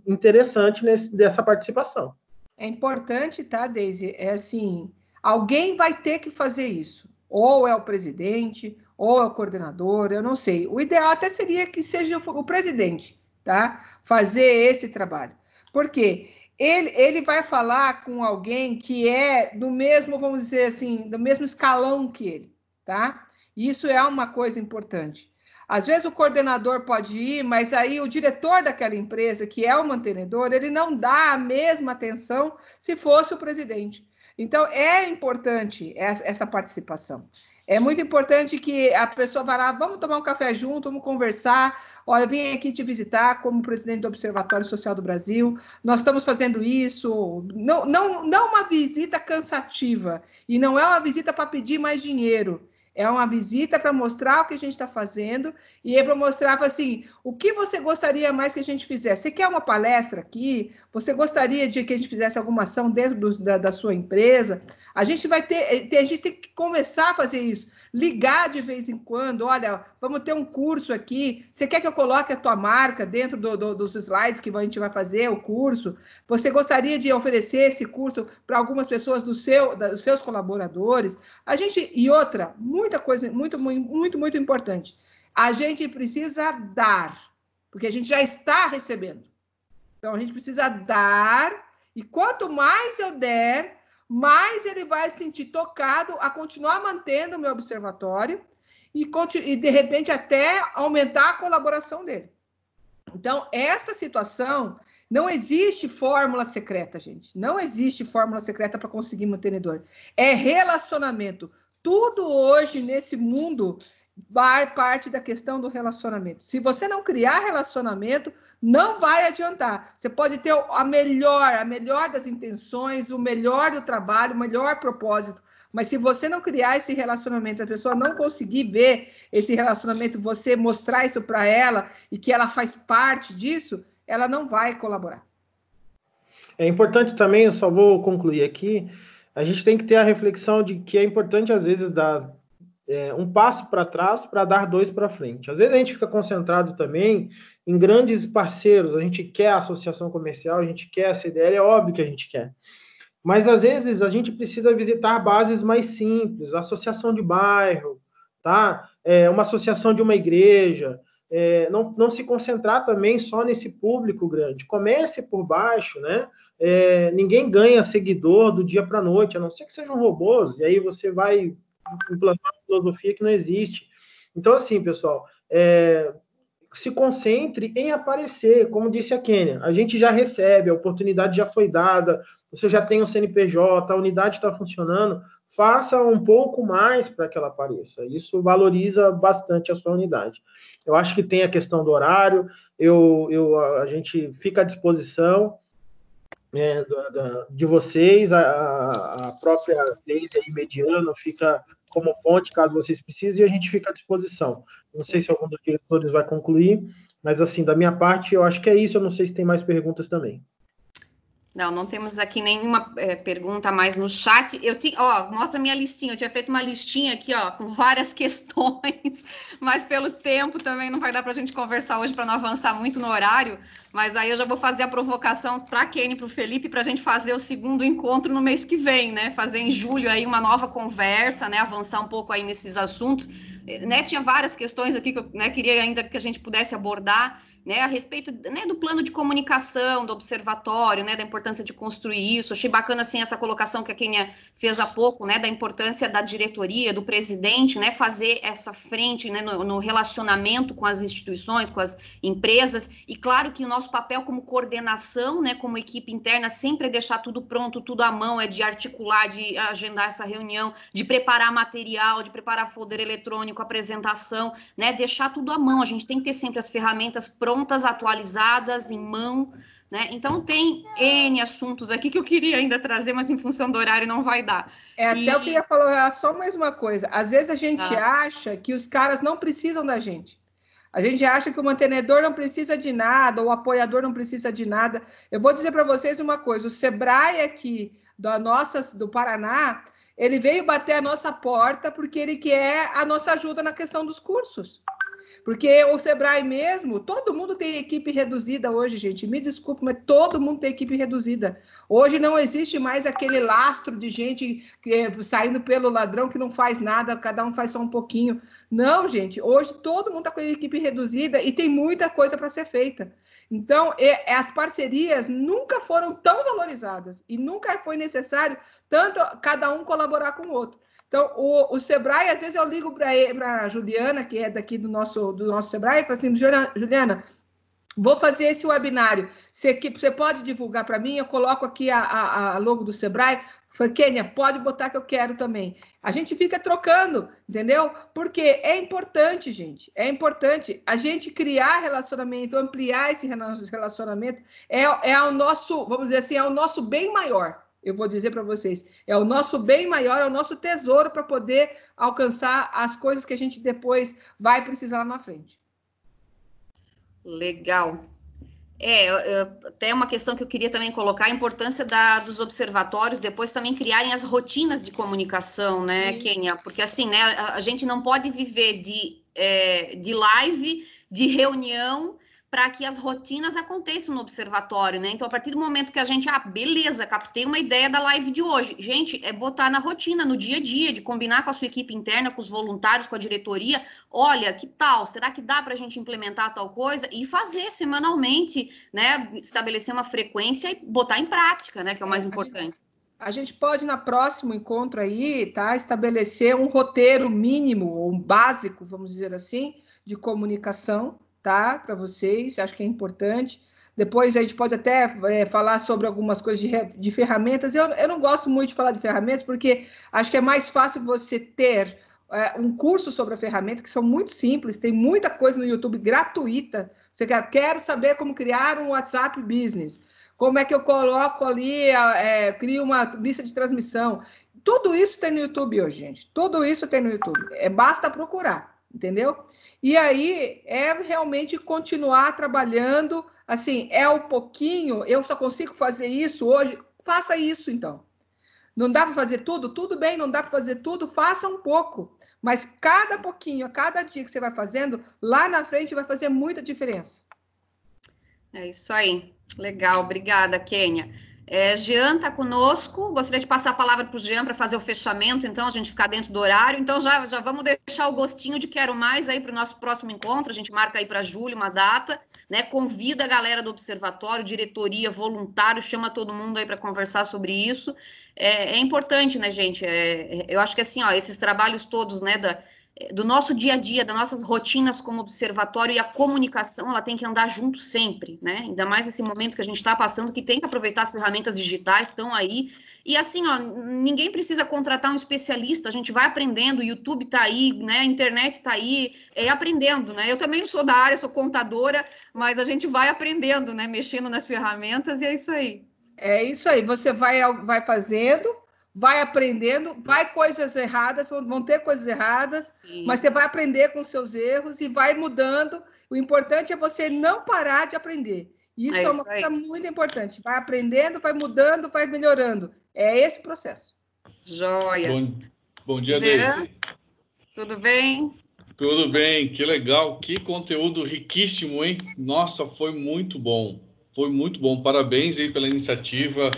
interessante dessa participação. É importante, tá, Deise? É assim, alguém vai ter que fazer isso. Ou é o presidente, ou é o coordenador, eu não sei. O ideal até seria que seja o presidente, tá? Fazer esse trabalho. Por quê? Ele vai falar com alguém que é do mesmo, vamos dizer assim, do mesmo escalão que ele, tá? Isso é uma coisa importante. Às vezes o coordenador pode ir, mas aí o diretor daquela empresa, que é o mantenedor, ele não dá a mesma atenção se fosse o presidente. Então, é importante essa participação. É muito importante que a pessoa vá lá, vamos tomar um café junto, vamos conversar. Olha, vim aqui te visitar como presidente do Observatório Social do Brasil. Nós estamos fazendo isso. Não uma visita cansativa. E não é uma visita para pedir mais dinheiro. É uma visita para mostrar o que a gente está fazendo e é para mostrar, assim, o que você gostaria mais que a gente fizesse. Você quer uma palestra aqui? Você gostaria de que a gente fizesse alguma ação dentro da sua empresa? A gente vai a gente tem que começar a fazer isso. Ligar de vez em quando. Olha, vamos ter um curso aqui. Você quer que eu coloque a tua marca dentro dos slides que a gente vai fazer, o curso? Você gostaria de oferecer esse curso para algumas pessoas dos seus colaboradores? E outra, muita coisa, muito importante. A gente precisa dar, porque a gente já está recebendo. Então, a gente precisa dar, e quanto mais eu der, mais ele vai se sentir tocado a continuar mantendo o meu observatório e de repente, até aumentar a colaboração dele. Então, essa situação, não existe fórmula secreta, gente. Não existe fórmula secreta para conseguir mantenedor. É relacionamento. Tudo hoje nesse mundo vai parte da questão do relacionamento. Se você não criar relacionamento, não vai adiantar. Você pode ter a melhor das intenções, o melhor do trabalho, o melhor propósito, mas se você não criar esse relacionamento, a pessoa não conseguir ver esse relacionamento, você mostrar isso para ela e que ela faz parte disso, ela não vai colaborar. É importante também, eu só vou concluir aqui, a gente tem que ter a reflexão de que é importante, às vezes, dar um passo para trás para dar 2 para frente. Às vezes a gente fica concentrado também em grandes parceiros, a gente quer a associação comercial, a gente quer a CDL, é óbvio que a gente quer. Mas, às vezes, a gente precisa visitar bases mais simples, associação de bairro, tá? Uma associação de uma igreja, não se concentrar também só nesse público grande. Comece por baixo, né? Ninguém ganha seguidor do dia para a noite, a não ser que sejam robôs, e aí você vai implantar uma filosofia que não existe. Então, assim, pessoal, se concentre em aparecer, como disse a Kênia. A gente já recebe, a oportunidade já foi dada, você já tem o CNPJ, a unidade está funcionando, faça um pouco mais para que ela apareça. Isso valoriza bastante a sua unidade. Eu acho que tem a questão do horário, a gente fica à disposição de vocês, a própria Deise aí, Mediano, fica como ponte, caso vocês precisem, e a gente fica à disposição. Não sei se algum dos diretores vai concluir, mas, assim, da minha parte, eu acho que é isso. Eu não sei se tem mais perguntas também. Não temos aqui nenhuma pergunta mais no chat. Mostra a minha listinha. Eu tinha feito uma listinha aqui, com várias questões, mas pelo tempo também não vai dar para a gente conversar hoje, para não avançar muito no horário. Mas aí eu já vou fazer a provocação para a Kênia e para o Felipe, para a gente fazer o segundo encontro no mês que vem, né? Fazer em julho aí uma nova conversa, né? Avançar um pouco aí nesses assuntos. Né? Tinha várias questões aqui que eu queria ainda que a gente pudesse abordar, né, a respeito, né, do plano de comunicação, do observatório, né, da importância de construir isso. Achei bacana, assim, essa colocação que a Kênia fez há pouco, né, da importância da diretoria, do presidente, né, fazer essa frente, né, no relacionamento com as instituições, com as empresas, e claro que o nosso papel como coordenação, né, como equipe interna, sempre é deixar tudo pronto, tudo à mão, é de articular, de agendar essa reunião, de preparar material, de preparar folder eletrônico, apresentação, né, deixar tudo à mão. A gente tem que ter sempre as ferramentas prontas, atualizadas, em mão, né? Então tem N assuntos aqui que eu queria ainda trazer, mas em função do horário não vai dar. Até eu queria falar só mais uma coisa. Às vezes a gente acha que os caras não precisam da gente. A gente acha que o mantenedor não precisa de nada, o apoiador não precisa de nada. Eu vou dizer para vocês uma coisa, o Sebrae aqui do Paraná, ele veio bater a nossa porta porque ele quer a nossa ajuda na questão dos cursos. Porque o Sebrae mesmo, todo mundo tem equipe reduzida hoje, gente. Me desculpe, mas todo mundo tem equipe reduzida. Hoje não existe mais aquele lastro de gente saindo pelo ladrão que não faz nada, cada um faz só um pouquinho. Não, gente, hoje todo mundo está com a equipe reduzida e tem muita coisa para ser feita. Então, as parcerias nunca foram tão valorizadas e nunca foi necessário tanto cada um colaborar com o outro. Então, o Sebrae, às vezes eu ligo para a Juliana, que é daqui do nosso Sebrae, e falo assim, Juliana, vou fazer esse webinário, você pode divulgar para mim? Eu coloco aqui a logo do Sebrae. Falei, Kênia, pode botar que eu quero também. A gente fica trocando, entendeu? Porque é importante, gente, é importante. A gente criar relacionamento, ampliar esse relacionamento, é o nosso, vamos dizer assim, é o nosso bem maior. Eu vou dizer para vocês, é o nosso bem maior, é o nosso tesouro para poder alcançar as coisas que a gente depois vai precisar lá na frente. Legal. Até uma questão que eu queria também colocar, a importância dos observatórios depois também criarem as rotinas de comunicação, né, Kênia? Porque assim, né, a gente não pode viver de live, de reunião, para que as rotinas aconteçam no observatório, né? Então, a partir do momento que a gente, beleza, captei uma ideia da live de hoje. Gente, é botar na rotina, no dia a dia, de combinar com a sua equipe interna, com os voluntários, com a diretoria. Olha, que tal? Será que dá para a gente implementar tal coisa? E fazer semanalmente, né? Estabelecer uma frequência e botar em prática, né? Que é o mais importante. A gente pode, no próximo encontro aí, tá? Estabelecer um roteiro mínimo, ou um básico, vamos dizer assim, de comunicação, tá? Para vocês, acho que é importante. Depois a gente pode até falar sobre algumas coisas de ferramentas. Eu não gosto muito de falar de ferramentas, porque acho que é mais fácil você ter um curso sobre a ferramenta, que são muito simples, tem muita coisa no YouTube gratuita. Você quer saber como criar um WhatsApp Business, como é que eu coloco ali, crio uma lista de transmissão. Tudo isso tem no YouTube hoje, gente. Tudo isso tem no YouTube. Basta procurar. Entendeu? E aí é realmente continuar trabalhando, assim, um pouquinho, eu só consigo fazer isso hoje, faça isso então. Não dá para fazer tudo? Tudo bem, não dá para fazer tudo, faça um pouco. Mas cada pouquinho, a cada dia que você vai fazendo, lá na frente vai fazer muita diferença. É isso aí. Legal, obrigada, Kênia. Jean está conosco, gostaria de passar a palavra para o Jean para fazer o fechamento, então, a gente ficar dentro do horário. Então, já vamos deixar o gostinho de quero mais aí para o nosso próximo encontro. A gente marca aí para julho uma data, né? Convida a galera do observatório, diretoria, voluntário, chama todo mundo aí para conversar sobre isso. É importante, né, gente? Eu acho que assim, esses trabalhos todos, né, do nosso dia a dia, das nossas rotinas como observatório, e a comunicação, ela tem que andar junto sempre, né? Ainda mais nesse momento que a gente está passando, que tem que aproveitar as ferramentas digitais, estão aí. E assim, ó, ninguém precisa contratar um especialista, a gente vai aprendendo, o YouTube está aí, né? A internet está aí, aprendendo, né? Eu também não sou da área, sou contadora, mas a gente vai aprendendo, né? Mexendo nas ferramentas, e é isso aí. É isso aí, você vai fazendo, vai aprendendo, vai coisas erradas, vão ter coisas erradas, sim, mas você vai aprender com os seus erros e vai mudando. O importante é você não parar de aprender. Isso é uma coisa muito importante. Vai aprendendo, vai mudando, vai melhorando. É esse processo. Joia. Bom dia, Deise. Tudo bem? Tudo bem, que legal. Que conteúdo riquíssimo, hein? Nossa, foi muito bom. Foi muito bom. Parabéns aí pela iniciativa.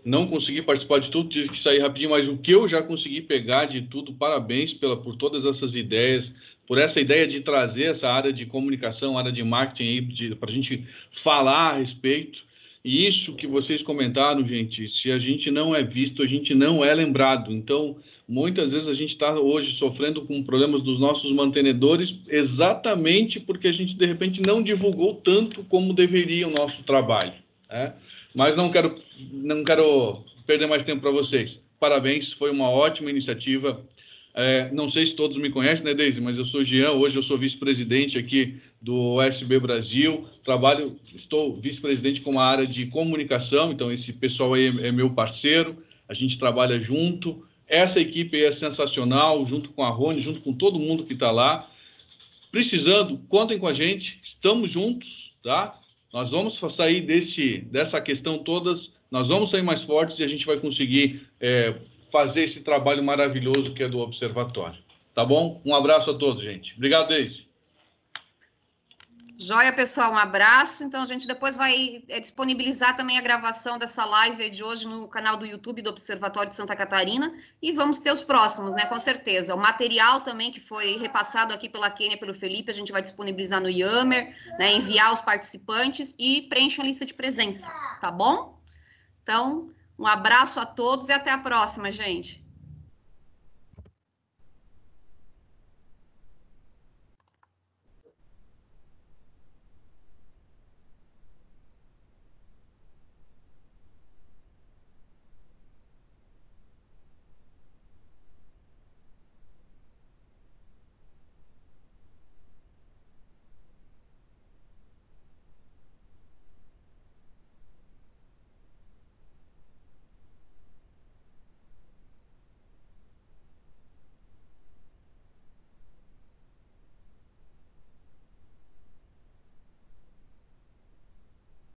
Não consegui participar de tudo, tive que sair rapidinho, mas o que eu já consegui pegar de tudo, parabéns por todas essas ideias, por essa ideia de trazer essa área de comunicação, área de marketing para a gente falar a respeito. E isso que vocês comentaram, gente, se a gente não é visto, a gente não é lembrado. Então, muitas vezes a gente está hoje sofrendo com problemas dos nossos mantenedores exatamente porque a gente, de repente, não divulgou tanto como deveria o nosso trabalho, né? Mas não quero perder mais tempo para vocês. Parabéns, foi uma ótima iniciativa. Não sei se todos me conhecem, né, Deise? Mas eu sou Jean, hoje eu sou vice-presidente aqui do SB Brasil. Estou vice-presidente com a área de comunicação, então esse pessoal aí é meu parceiro, a gente trabalha junto. Essa equipe aí é sensacional, junto com a Rony, junto com todo mundo que está lá. Precisando, contem com a gente, estamos juntos, tá? Nós vamos sair dessa questão todas, nós vamos sair mais fortes e a gente vai conseguir fazer esse trabalho maravilhoso que é do Observatório. Tá bom? Um abraço a todos, gente. Obrigado, Deise. Joia, pessoal, um abraço. Então, a gente depois vai disponibilizar também a gravação dessa live de hoje no canal do YouTube do Observatório de Santa Catarina, e vamos ter os próximos, né, com certeza. O material também que foi repassado aqui pela Kênia e pelo Felipe, a gente vai disponibilizar no Yammer, né, enviar aos participantes e preencham a lista de presença, tá bom? Então, um abraço a todos e até a próxima, gente.